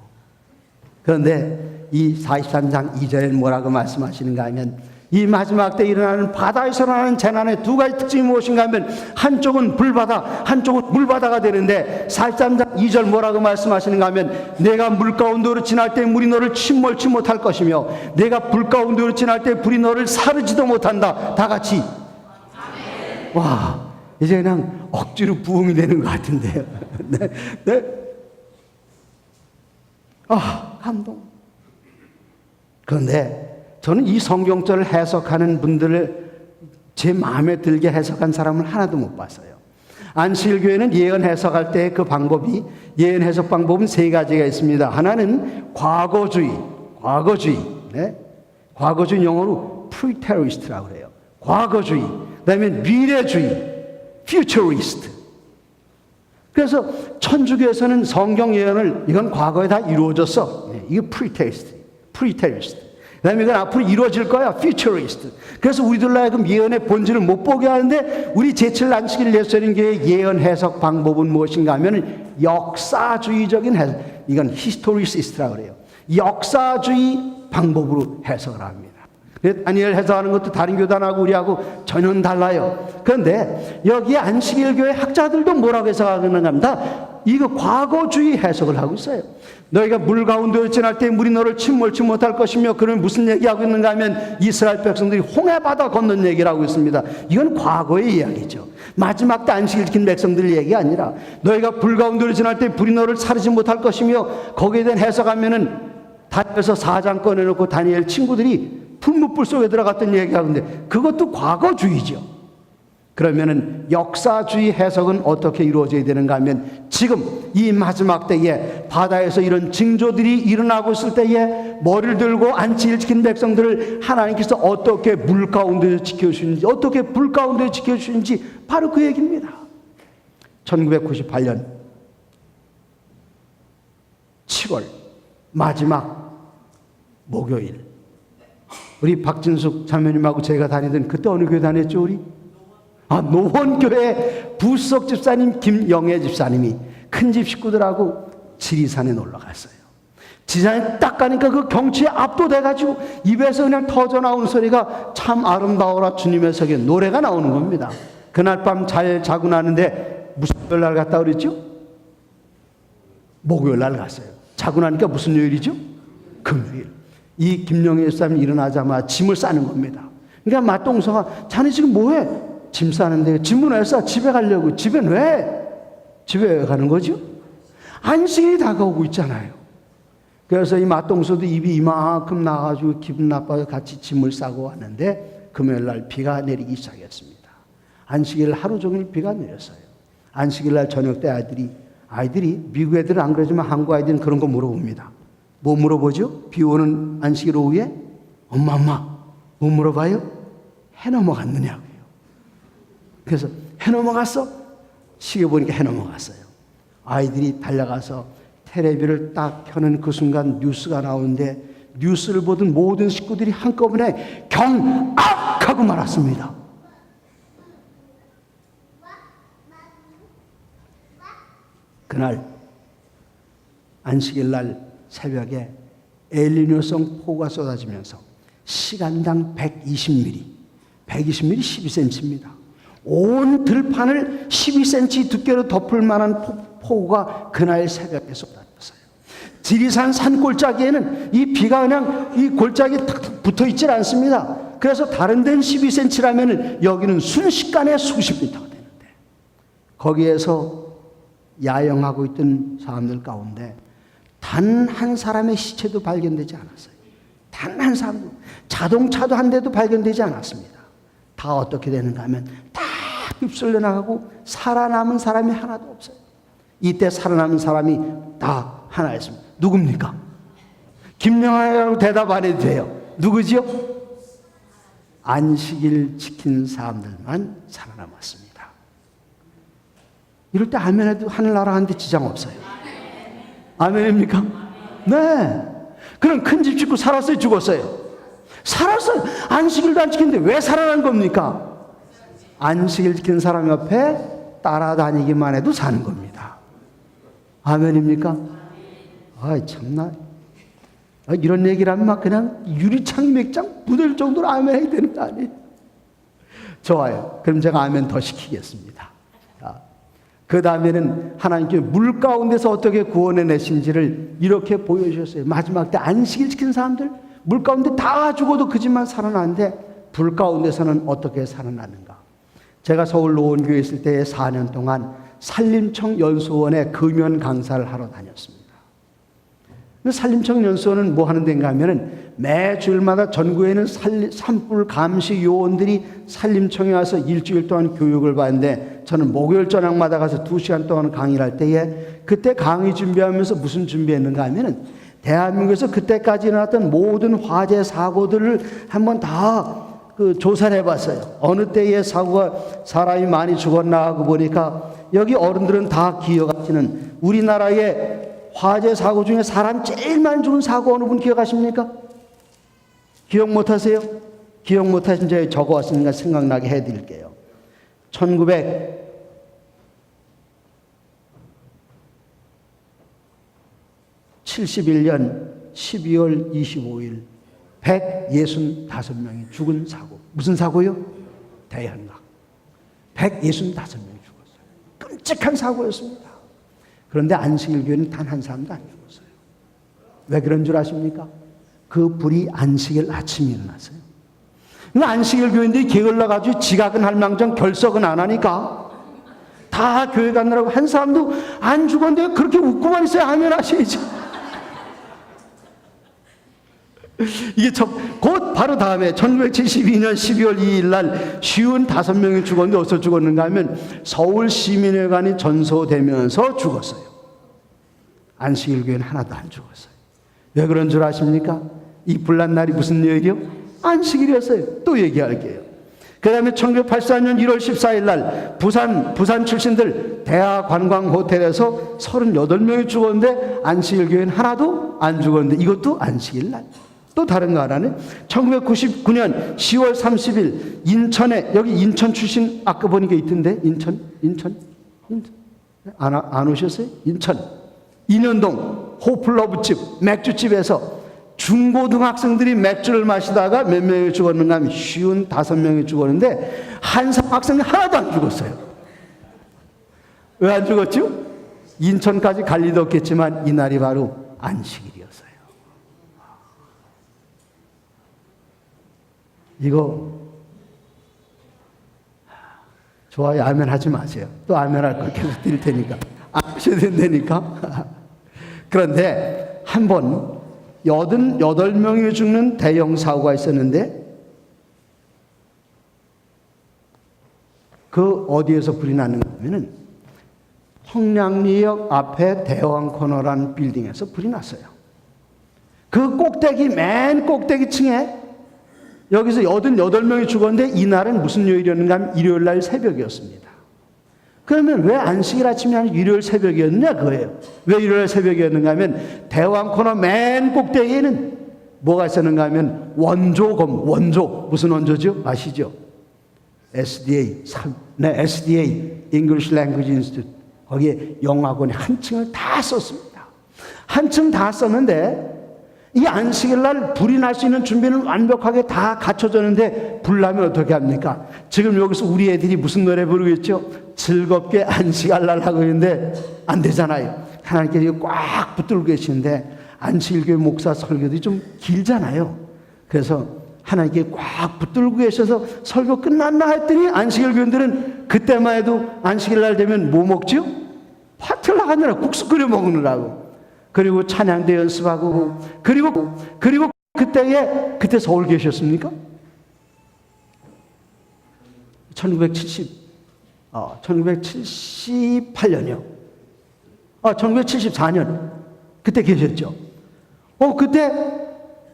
그런데 이 43장 2절에 뭐라고 말씀하시는가 하면 이 마지막 때 일어나는 바다에서 일어나는 재난의 두 가지 특징이 무엇인가 하면 한쪽은 불바다, 한쪽은 물바다가 되는데 43장 2절 뭐라고 말씀하시는가 하면 내가 물 가운데로 지날 때 물이 너를 침몰치 못할 것이며 내가 불 가운데로 지날 때 불이 너를 사르지도 못한다. 다 같이 와, 이제 그냥 억지로 부흥이 되는 것 같은데요. 네. 감동. 그런데 저는 이 성경절을 해석하는 분들을 제 마음에 들게 해석한 사람을 하나도 못 봤어요. 안식일교회는 예언 해석할 때 그 방법이 예언 해석 방법은 세 가지가 있습니다. 하나는 과거주의. 네? 과거주의 영어로 preterist라고 그래요. 과거주의. 그다음에 미래주의. futurist. 그래서 천주교에서는 성경 예언을 이건 과거에 다 이루어졌어. 네, 이게 preterist. 그 다음에 이건 앞으로 이루어질 거야. futurist. 그래서 우리들로 하여금 예언의 본질을 못 보게 하는데 우리 제7 안식일 예수님교회의 예언 해석 방법은 무엇인가 하면 역사주의적인 해석. 이건 historicist라고 그래요. 역사주의 방법으로 해석을 합니다. 다니엘 해석하는 것도 다른 교단하고 우리하고 전혀 달라요. 그런데 여기에 안식일 교회 학자들도 뭐라고 해석하는가 합니다. 이거 과거주의 해석을 하고 있어요. 너희가 물 가운데 지날 때 물이 너를 침몰치 못할 것이며, 그러면 무슨 얘기하고 있는가 하면 이스라엘 백성들이 홍해바다 건넌 얘기를 하고 있습니다. 이건 과거의 이야기죠. 마지막 때 안식일 지킨 백성들 얘기가 아니라 너희가 불 가운데 지날 때 불이 너를 사르지 못할 것이며, 거기에 대한 해석하면은 다니엘서 4장 꺼내놓고 다니엘 친구들이 풀무불 속에 들어갔던 얘기하는데 그것도 과거주의죠. 그러면은 역사주의 해석은 어떻게 이루어져야 되는가 하면, 지금 이 마지막 때에 바다에서 이런 징조들이 일어나고 있을 때에 머리를 들고 안식일 지킨 백성들을 하나님께서 어떻게 물 가운데서 지켜주시는지, 어떻게 불 가운데서 지켜주시는지 바로 그 얘기입니다. 1998년 7월 마지막 목요일, 우리 박진숙 자매님하고 제가 다니던, 그때 어느 교회 다녔죠 우리? 노원교회 부석 집사님 김영애 집사님이 큰 집 식구들하고 지리산에 놀러 갔어요. 지리산에 딱 가니까 그 경치에 압도돼가지고 입에서 그냥 터져나오는 소리가 참 아름다워라 주님의 석에 노래가 나오는 겁니다. 그날 밤 잘 자고 나는데 무슨 요일 날 갔다 그랬죠? 목요일 날 갔어요. 자고 나니까 무슨 요일이죠? 금요일. 이 김영애 집사님이 일어나자마자 짐을 싸는 겁니다. 그러니까 맞동서가 자네 지금 뭐해? 짐 싸는데. 짐은 왜 싸? 집에 가려고. 집엔 왜? 집에 왜 가는 거죠? 안식일이 다가오고 있잖아요. 그래서 이 맞동서도 입이 이만큼 나가지고 기분 나빠서 같이 짐을 싸고 왔는데 금요일 날 비가 내리기 시작했습니다. 안식일 하루 종일 비가 내렸어요. 안식일 날 저녁 때 아이들이 미국 애들은 안 그러지만 한국 아이들은 그런 거 물어봅니다. 뭐 물어보죠? 비 오는 안식일 오후에 엄마 뭐 물어봐요? 해 넘어갔느냐고요. 그래서 해 넘어갔어? 시계 보니까 해 넘어갔어요. 아이들이 달려가서 텔레비를 딱 켜는 그 순간 뉴스가 나오는데, 뉴스를 보던 모든 식구들이 한꺼번에 경악하고 말았습니다. 그날 안식일 날 새벽에 엘니뇨성 폭우가 쏟아지면서 시간당 120mm 12cm입니다. 온 들판을 12cm 두께로 덮을 만한 폭우가 그날 새벽에 쏟아졌어요. 지리산 산골짜기에는 이 비가 그냥 이 골짜기에 탁 붙어 있질 않습니다. 그래서 다른 데는 12cm라면 여기는 순식간에 수십 미터가 되는데, 거기에서 야영하고 있던 사람들 가운데 단 한 사람의 시체도 발견되지 않았어요. 단 한 사람도. 자동차도 한 대도 발견되지 않았습니다. 다 어떻게 되는가 하면 다 휩쓸려 나가고 살아남은 사람이 하나도 없어요. 이때 살아남은 사람이 다 하나였습니다. 누굽니까? 김영하라고 대답 안 해도 돼요. 누구지요? 안식일 지킨 사람들만 살아남았습니다. 이럴 때 아멘해도 하늘나라 하는데 지장 없어요. 아멘입니까? 네. 그럼 큰 집 짓고 살았어요? 죽었어요? 살았어요. 안식일도 안 지키는데 왜 살아난 겁니까? 안식일 지키는 사람 옆에 따라다니기만 해도 사는 겁니다. 아멘입니까? 아이 참나, 이런 얘기를 하면 막 그냥 유리창이 맥장 묻을 정도로 아멘 해야 되는 거 아니에요? 좋아요. 그럼 제가 아멘 더 시키겠습니다. 그 다음에는 하나님께 물 가운데서 어떻게 구원해내신지를 이렇게 보여주셨어요. 마지막 때 안식일 지킨 사람들 물 가운데 다 죽어도 그 집만 살아나는데 불 가운데서는 어떻게 살아나는가. 제가 서울 노원교에 있을 때 4년 동안 산림청 연수원에 금연 강사를 하러 다녔습니다. 산림청 연수원은 뭐 하는 데인가 하면은 매 주일마다 전국에 있는 산불 감시 요원들이 산림청에 와서 일주일 동안 교육을 받는데, 저는 목요일 저녁마다 가서 2시간 동안 강의를 할 때에 그때 강의 준비하면서 무슨 준비했는가 하면은 대한민국에서 그때까지 일어났던 모든 화재 사고들을 한번 다 조사를 해봤어요. 어느 때의 사고가 사람이 많이 죽었나 하고 보니까 여기 어른들은 다 기억하시는 우리나라의 화재 사고 중에 사람 제일 많이 죽은 사고 어느 분 기억하십니까? 기억 못하세요? 기억 못하신 저 적어왔으니까 생각나게 해드릴게요. 1971년 12월 25일 165명이 죽은 사고. 무슨 사고요? 대현각. 165명이 죽었어요. 끔찍한 사고였습니다. 그런데 안식일 교회는 단 한 사람도 안 죽었어요. 왜 그런 줄 아십니까? 그 불이 안식일 아침에 일어났어요. 안식일 교회인들이 게을러가지고 지각은 할 망정 결석은 안 하니까 다 교회 가느라고 한 사람도 안 죽었는데 그렇게 웃고만 있어야 하면 하셔야죠. 이게 곧 바로 다음에 1972년 12월 2일 날 55명이 죽었는데 어디서 죽었는가 하면 서울 시민회관이 전소되면서 죽었어요. 안식일 교회는 하나도 안 죽었어요. 왜 그런 줄 아십니까? 이 불난 날이 무슨 요일이요? 안식일이었어요. 또 얘기할게요. 그 다음에 1984년 1월 14일 날 부산 출신들 대하관광호텔에서 38명이 죽었는데 안식일 교회는 하나도 안 죽었는데 이것도 안식일 날. 또 다른 거 하나는 1999년 10월 30일 인천에, 여기 인천 출신 아까 보니까 있던데 인천 안 오셨어요? 인천 인현동 호플러브집 맥주집에서 중고등학생들이 맥주를 마시다가 몇 명이 죽었는가 하면 55명이 죽었는데 한산 학생이 하나도 안 죽었어요. 왜 안 죽었죠? 인천까지 갈 리도 없겠지만 이날이 바로 안식일이었어요. 이거 좋아요. 아멘 하지 마세요. 또 아멘 할 걸 계속 드릴 테니까 안 하셔야 된다니까. 그런데 한 번 88명이 죽는 대형 사고가 있었는데 그 어디에서 불이 났는가 하면은 청량리역 앞에 대왕코너라는 빌딩에서 불이 났어요. 그 꼭대기 맨 꼭대기 층에 여기서 88명이 죽었는데 이날은 무슨 요일이었는가 하면 일요일 날 새벽이었습니다. 그러면 왜 안식일 아침이 아니라 일요일 새벽이었느냐 그거예요. 왜 일요일 새벽이었는가 하면 대왕코너 맨 꼭대기에는 뭐가 있었는가 하면 원조 무슨 원조죠? 아시죠? SDA English Language Institute 거기에 영어학원이 한 층을 다 썼습니다. 한 층 다 썼는데 이 안식일 날 불이 날 수 있는 준비는 완벽하게 다 갖춰졌는데 불 나면 어떻게 합니까? 지금 여기서 우리 애들이 무슨 노래 부르겠죠? 즐겁게 안식일 날 하고 있는데 안 되잖아요. 하나님께서 꽉 붙들고 계시는데 안식일 교회 목사 설교들이 좀 길잖아요. 그래서 하나님께 꽉 붙들고 계셔서 설교 끝났나 했더니 안식일 교인들은 그때만 해도 안식일 날 되면 뭐 먹죠? 파티를 나가느라 국수 끓여 먹느라고. 그리고 찬양대 연습하고 그리고 그때 서울 계셨습니까? 1978년이요. 1974년 그때 계셨죠. 그때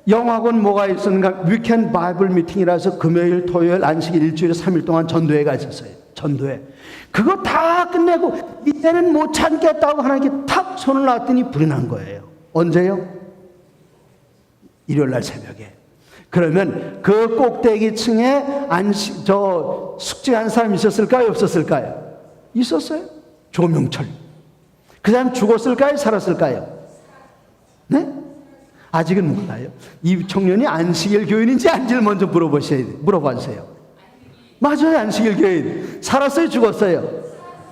영학원 뭐가 있었는가? 위켄드 바이블 미팅이라서 금요일, 토요일, 안식일 일주일에 3일 동안 전도회가 있었어요. 전도회. 그거 다 끝내고 이때는 못 참겠다고 하나님께 탁 손을 놨더니 불이 난 거예요. 언제요? 일요일 날 새벽에. 그러면 그 꼭대기 층에 숙직한 사람 있었을까요? 없었을까요? 있었어요. 조명철. 그 사람 죽었을까요? 살았을까요? 네? 아직은 몰라요. 이 청년이 안식일 교인인지 아닌지를 먼저 물어봐주세요. 맞아요. 안식일 교인. 살았어요? 죽었어요?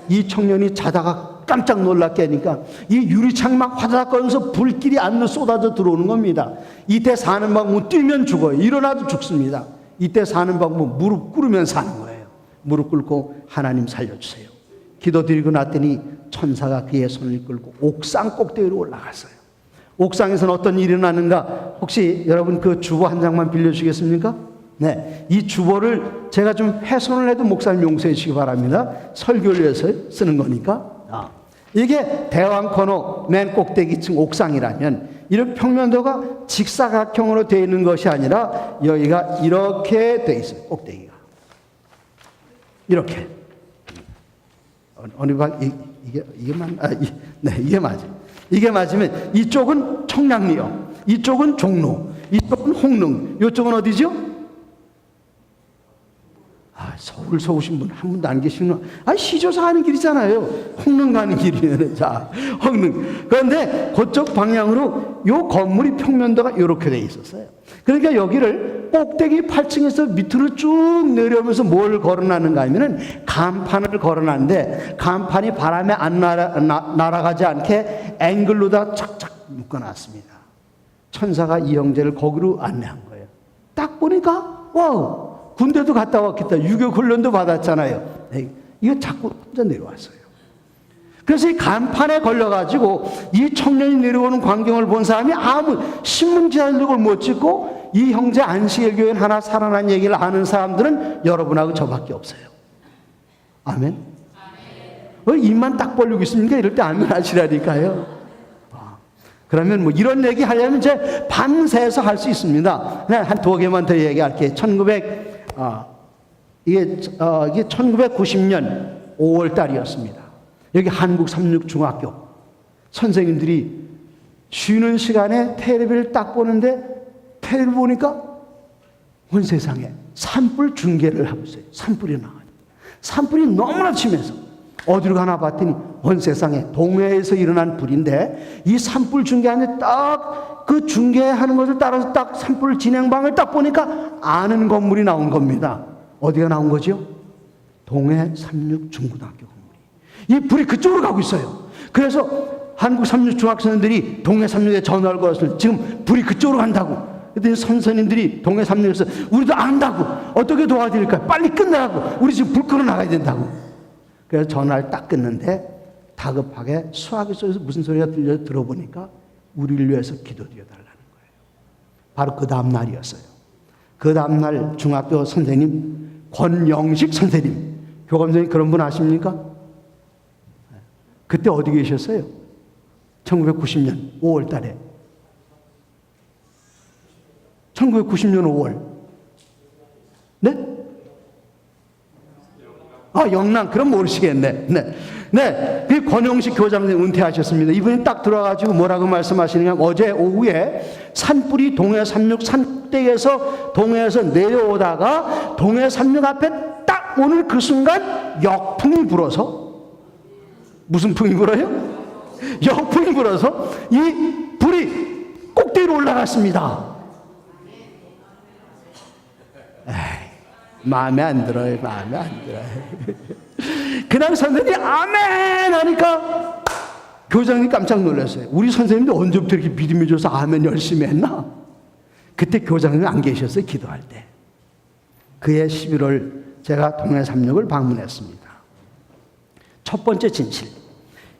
이 청년이 자다가 깜짝 놀랍게 하니까 이 유리창 막 화다닥거리면서 불길이 안으로 쏟아져 들어오는 겁니다. 이때 사는 방법은 뛰면 죽어요. 일어나도 죽습니다. 이때 사는 방법은 무릎 꿇으면 사는 거예요. 무릎 꿇고 하나님 살려주세요. 기도드리고 났더니 천사가 그의 손을 끌고 옥상 꼭대기로 올라갔어요. 옥상에서는 어떤 일이 일어나는가? 혹시 여러분 그 주보 한 장만 빌려주시겠습니까? 네, 이 주보를 제가 좀 훼손을 해도 목사님 용서해 주시기 바랍니다. 설교를 위해서 쓰는 거니까. 이게 대왕코너 맨 꼭대기층 옥상이라면 이렇게 평면도가 직사각형으로 되어 있는 것이 아니라 여기가 이렇게 되어 있어요. 꼭대기가 이렇게. 어느 방 이게 맞아요. 이게 맞으면 이쪽은 청량리역, 이쪽은 종로, 이쪽은 홍릉, 이쪽은 어디죠? 서울서 오신 분 한 분도 안 계시구나. 시조사 가는 길이잖아요. 홍릉 가는 길이에요. 자, 홍릉. 그런데 그쪽 방향으로 요 건물이 평면도가 이렇게 돼 있었어요. 그러니까 여기를 꼭대기 8층에서 밑으로 쭉 내려오면서 뭘 걸어놨는가 하면은 간판을 걸어놨는데, 간판이 바람에 안 날아가지 않게 앵글로다 착착 묶어놨습니다. 천사가 이 형제를 거기로 안내한 거예요. 딱 보니까 와우, 군대도 갔다 왔겠다. 유교 훈련도 받았잖아요. 이거 자꾸 혼자 내려왔어요. 그래서 이 간판에 걸려가지고 이 청년이 내려오는 광경을 본 사람이 아무 신문 기사를 못 찍고, 이 형제 안식일 교회는 하나 살아난 얘기를 아는 사람들은 여러분하고 저밖에 없어요. 아멘. 왜 입만 딱 벌리고 있습니까? 이럴 때 아멘 하시라니까요. 그러면 뭐 이런 얘기 하려면 이제 밤새서 할 수 있습니다. 한 두 개만 더 얘기할게요. 이게 1990년 5월 달이었습니다. 여기 한국 삼육중학교 선생님들이 쉬는 시간에 텔레비를 딱 보는데, 텔레비 보니까 온 세상에 산불 중계를 하고 있어요. 산불이 나와요. 산불이 너무나 심해서 어디로 가나 봤더니 온 세상에 동해에서 일어난 불인데, 이 산불 중계하는데 딱 그 중계하는 것을 따라서 딱 산불 진행방을 딱 보니까 아는 건물이 나온 겁니다. 어디가 나온 거죠? 동해 삼육중고등학교 건물이. 이 불이 그쪽으로 가고 있어요. 그래서 한국 삼육중학생들이 동해 삼육에 전화를 걸었어요. 지금 불이 그쪽으로 간다고. 그랬더니 선생님들이 동해 삼육에서 우리도 안다고, 어떻게 도와드릴까요? 빨리 끝내라고, 우리 지금 불 끄러 나가야 된다고. 그래서 전화를 딱 끊는데 다급하게 수화기 속에서 무슨 소리가 들어보니까 우리를 위해서 기도드려달라는 거예요. 바로 그 다음 날이었어요. 그 다음 날 중학교 선생님, 권영식 선생님, 교감선생님 그런 분 아십니까? 그때 어디 계셨어요? 1990년 5월 달에. 1990년 5월. 네? 영남. 그럼 모르시겠네. 그 권영식 교장님 은퇴하셨습니다. 이분이 딱 들어와가지고 뭐라고 말씀하시느냐. 어제 오후에 산불이 동해 삼육 산꼭대기에서 동해에서 내려오다가 동해 삼육 앞에 딱 오는 그 순간 역풍이 불어서, 무슨 풍이 불어요? 역풍이 불어서 이 불이 꼭대기로 올라갔습니다. 마음에 안 들어요. 마음에 안 들어요. 그냥 선생님이 아멘 하니까 교장님 깜짝 놀랐어요. 우리 선생님도 언제부터 이렇게 믿음이 줘서 아멘 열심히 했나? 그때 교장님이 안 계셨어요. 기도할 때. 그해 11월 제가 동해 삼육을 방문했습니다. 첫 번째 진실,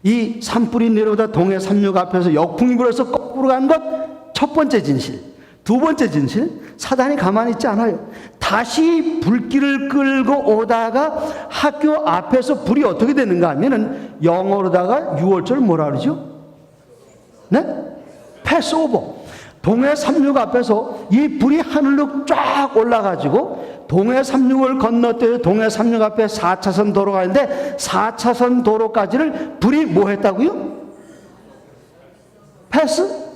이 산불이 내려오다 동해 삼육 앞에서 역풍이 불어서 거꾸로 간 것 첫 번째 진실. 두 번째 진실, 사단이 가만히 있지 않아요. 다시 불길을 끌고 오다가 학교 앞에서 불이 어떻게 되는가 하면은 영어로다가 6월절 뭐라 그러죠? 네? 패스오버. 동해 삼육 앞에서 이 불이 하늘로 쫙 올라가지고 동해 삼육을 건너뛰어 동해 삼육 앞에 4차선 도로가 있는데 4차선 도로까지를 불이 뭐 했다고요? 패스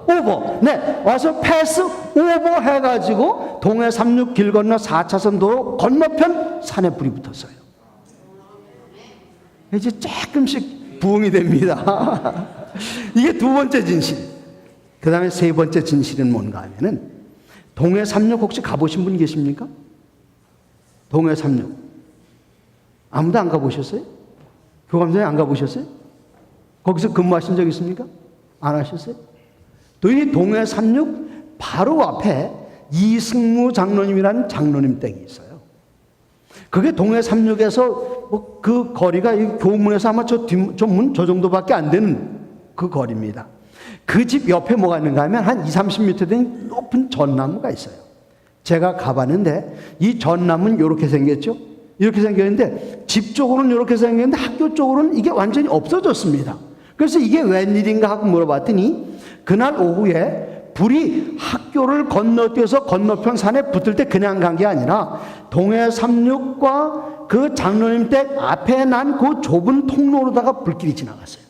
오버. 네, 와서 패스 오버 해가지고 동해 삼육 길 건너 4차선 도로 건너편 산에 불이 붙었어요. 이제 조금씩 부흥이 됩니다. 이게 두 번째 진실. 그 다음에 세 번째 진실은 뭔가 하면은, 동해 삼육 혹시 가보신 분 계십니까? 동해 삼육 아무도 안 가보셨어요? 교감선생님 안 가보셨어요? 거기서 근무하신 적 있습니까? 안 하셨어요? 또 이 동해 삼육 바로 앞에 이승무 장로님이라는 장로님 댁이 있어요. 그게 동해 삼육에서 그 거리가 이 교문에서 아마 저 정도밖에 안 되는 그 거리입니다. 그 집 옆에 뭐가 있는가 하면 한 20-30m 된 높은 전나무가 있어요. 제가 가봤는데 이 전나무는 이렇게 생겼죠. 이렇게 생겼는데 집 쪽으로는 이렇게 생겼는데 학교 쪽으로는 이게 완전히 없어졌습니다. 그래서 이게 웬일인가 하고 물어봤더니 그날 오후에 불이 학교를 건너뛰어서 건너편 산에 붙을 때 그냥 간 게 아니라 동해 삼육과 그 장로님 댁 앞에 난 그 좁은 통로로다가 불길이 지나갔어요.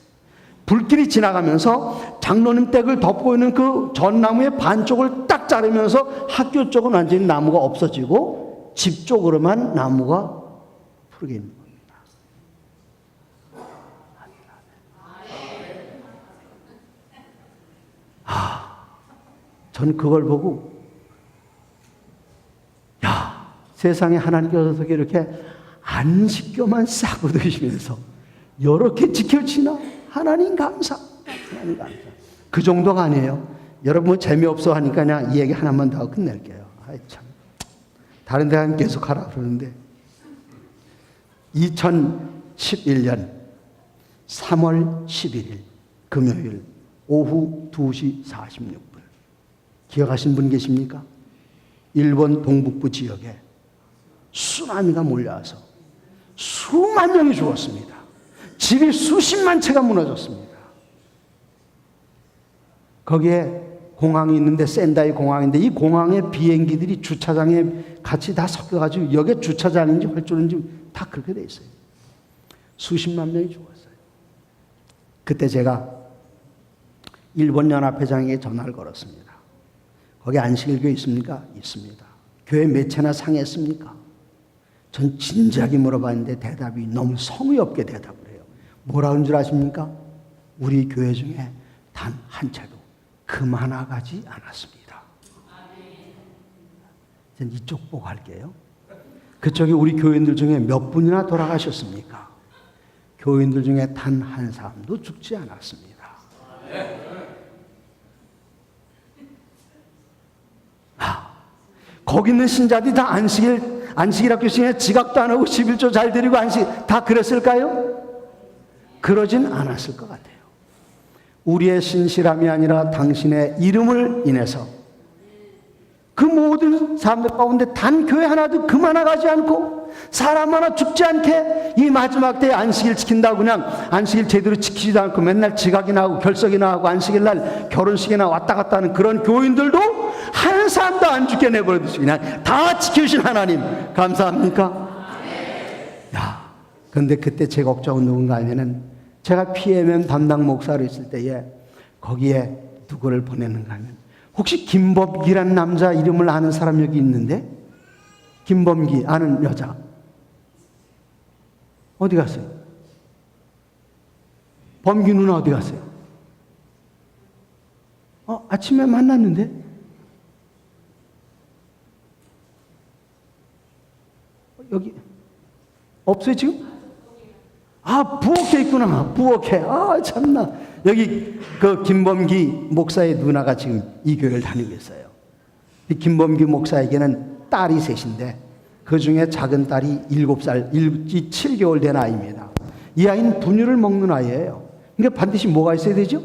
불길이 지나가면서 장로님 댁을 덮고 있는 그 전나무의 반쪽을 딱 자르면서 학교 쪽은 완전히 나무가 없어지고 집 쪽으로만 나무가 푸르게 있는 겁니다. 저는 그걸 보고 세상에 하나님께서 이렇게 안식교만 싸고 드시면서 이렇게 지켜지나? 하나님 감사. 하나님 감사. 그 정도가 아니에요. 여러분 재미없어 하니까 그냥 이 얘기 하나만 더 하고 끝낼게요. 아이 참. 다른 데 가면 계속 하라 그러는데 2011년 3월 11일 금요일 오후 2시 46분 기억하신 분 계십니까? 일본 동북부 지역에 쓰나미가 몰려와서 수만 명이 죽었습니다. 집이 수십만 채가 무너졌습니다. 거기에 공항이 있는데 센다이 공항인데 이 공항에 비행기들이 주차장에 같이 다 섞여가지고 여기에 주차장인지 활주로인지 다 그렇게 돼 있어요. 수십만 명이 죽었어요. 그때 제가 일본 연합회장에게 전화를 걸었습니다. 거기 안식일교회 있습니까? 있습니다. 교회 몇 채나 상했습니까? 전 진지하게 물어봤는데 대답이 너무 성의 없게 대답을 해요. 뭐라는 줄 아십니까? 우리 교회 중에 단 한 채도 그만아가지 않았습니다. 전 이쪽 보고 할게요. 그쪽에 우리 교인들 중에 몇 분이나 돌아가셨습니까? 교인들 중에 단 한 사람도 죽지 않았습니다. 거기 있는 신자들이 다 안식일학교 시간에 지각도 안 하고 11조 잘 드리고 안식 다 그랬을까요? 그러진 않았을 것 같아요. 우리의 신실함이 아니라 당신의 이름을 인해서 그 모든 사람들 가운데 단 교회 하나도 그만아가지 않고 사람 하나 죽지 않게 이 마지막 때에 안식일 지킨다고 그냥 안식일 제대로 지키지도 않고 맨날 지각이나 하고 결석이나 하고 안식일 날 결혼식이나 왔다 갔다 하는 그런 교인들도 한 사람도 안 죽게 내버려두시고 그냥 다 지켜주신 하나님 감사합니까? 그런데 그때 제 걱정은 누군가 하면은 제가 PMM 담당 목사로 있을 때에 거기에 누구를 보냈는가 하면 혹시 김범기라는 남자 이름을 아는 사람 여기 있는데? 김범기 아는 여자 어디 갔어요? 범기 누나 어디 갔어요? 아침에 만났는데? 여기 없어요 지금? 부엌에 있구나. 부엌에. 참나. 여기 그 김범기 목사의 누나가 지금 이 교회를 다니고 있어요. 이 김범기 목사에게는 딸이 셋인데 그 중에 작은 딸이 7살, 7개월 된 아이입니다. 이 아이는 분유를 먹는 아이예요. 그러니까 반드시 뭐가 있어야 되죠?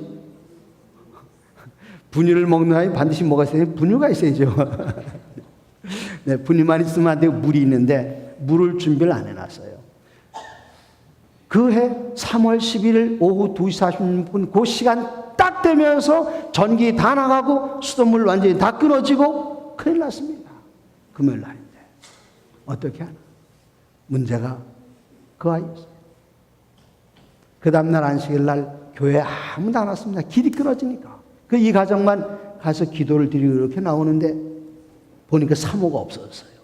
분유를 먹는 아이 반드시 뭐가 있어야 돼요? 분유가 있어야죠. 네, 분유만 있으면 안 되고 물이 있는데 물을 준비를 안 해놨어요. 그 해 3월 11일 오후 2시 46분 그 시간 딱 되면서 전기 다 나가고 수돗물 완전히 다 끊어지고 큰일 났습니다. 금요일 날인데 어떻게 하나? 문제가 그 아이였어요. 그 다음날 안식일 날 교회에 아무도 안 왔습니다. 길이 끊어지니까. 이 가정만 가서 기도를 드리고 이렇게 나오는데 보니까 사모가 없어졌어요.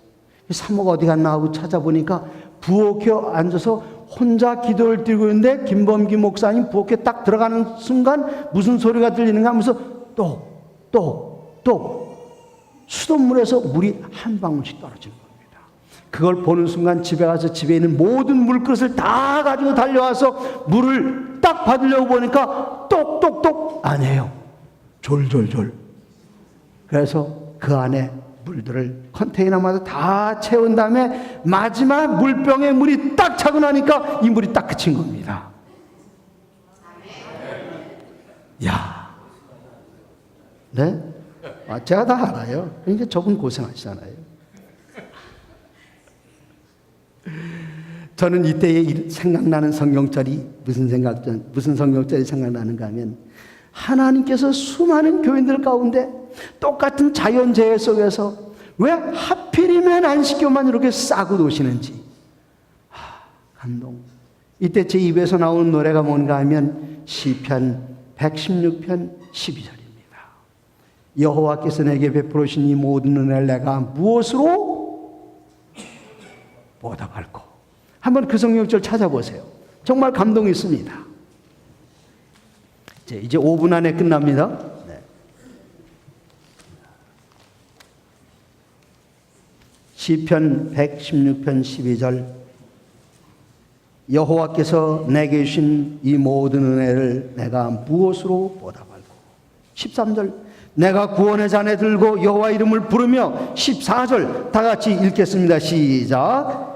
사모가 어디 갔나 하고 찾아보니까 부엌에 앉아서 혼자 기도를 드리고 있는데 김범기 목사님 부엌에 딱 들어가는 순간 무슨 소리가 들리는가 하면서 똑 수돗물에서 물이 한 방울씩 떨어지는 겁니다. 그걸 보는 순간 집에 가서 집에 있는 모든 물그릇을 다 가지고 달려와서 물을 딱 받으려고 보니까 똑똑똑 아니에요. 졸졸졸. 그래서 그 안에 물들을 컨테이너마다 다 채운 다음에 마지막 물병에 물이 딱 차고 나니까 이 물이 딱 그친 겁니다. 네? 제가 다 알아요. 그러니까 저분 고생하시잖아요. 저는 이때에 생각나는 성경절이 무슨 성경절이 생각나는가 하면 하나님께서 수많은 교인들 가운데 똑같은 자연재해 속에서 왜 하필이면 안식교만 이렇게 싸고 노시는지 감동. 이때 제 입에서 나오는 노래가 뭔가 하면 시편 116편 12절입니다. 여호와께서 내게 베풀으신 이 모든 은혜를 내가 무엇으로 보답할 거. 한번 그 성경절 찾아보세요. 정말 감동이 있습니다. 이제 5분 안에 끝납니다. 네. 시편 116편 12절 여호와께서 내게 주신 이 모든 은혜를 내가 무엇으로 보답할꼬. 13절 내가 구원의 잔에 들고 여호와 이름을 부르며. 14절 다 같이 읽겠습니다. 시작.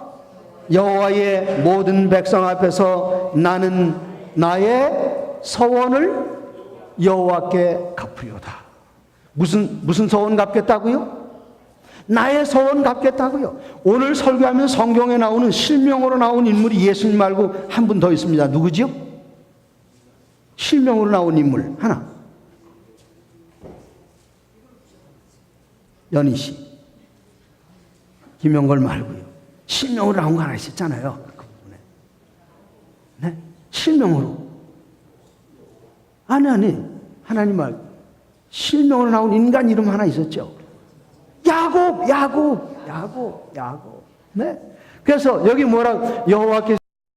여호와의 모든 백성 앞에서 나는 나의 서원을 여호와께 갚으리로다. 무슨 서원 갚겠다고요? 나의 서원 갚겠다고요. 오늘 설교하면 성경에 나오는 실명으로 나온 인물이 예수님 말고 한 분 더 있습니다. 누구지요? 실명으로 나온 인물 하나. 연희 씨. 김영걸 말고요. 실명으로 나온 거 하나 있었잖아요. 그 부분에. 네? 실명으로. 아니. 하나님 말. 실명으로 나온 인간 이름 하나 있었죠. 야곱. 네. 그래서 여기 뭐라 여호와께서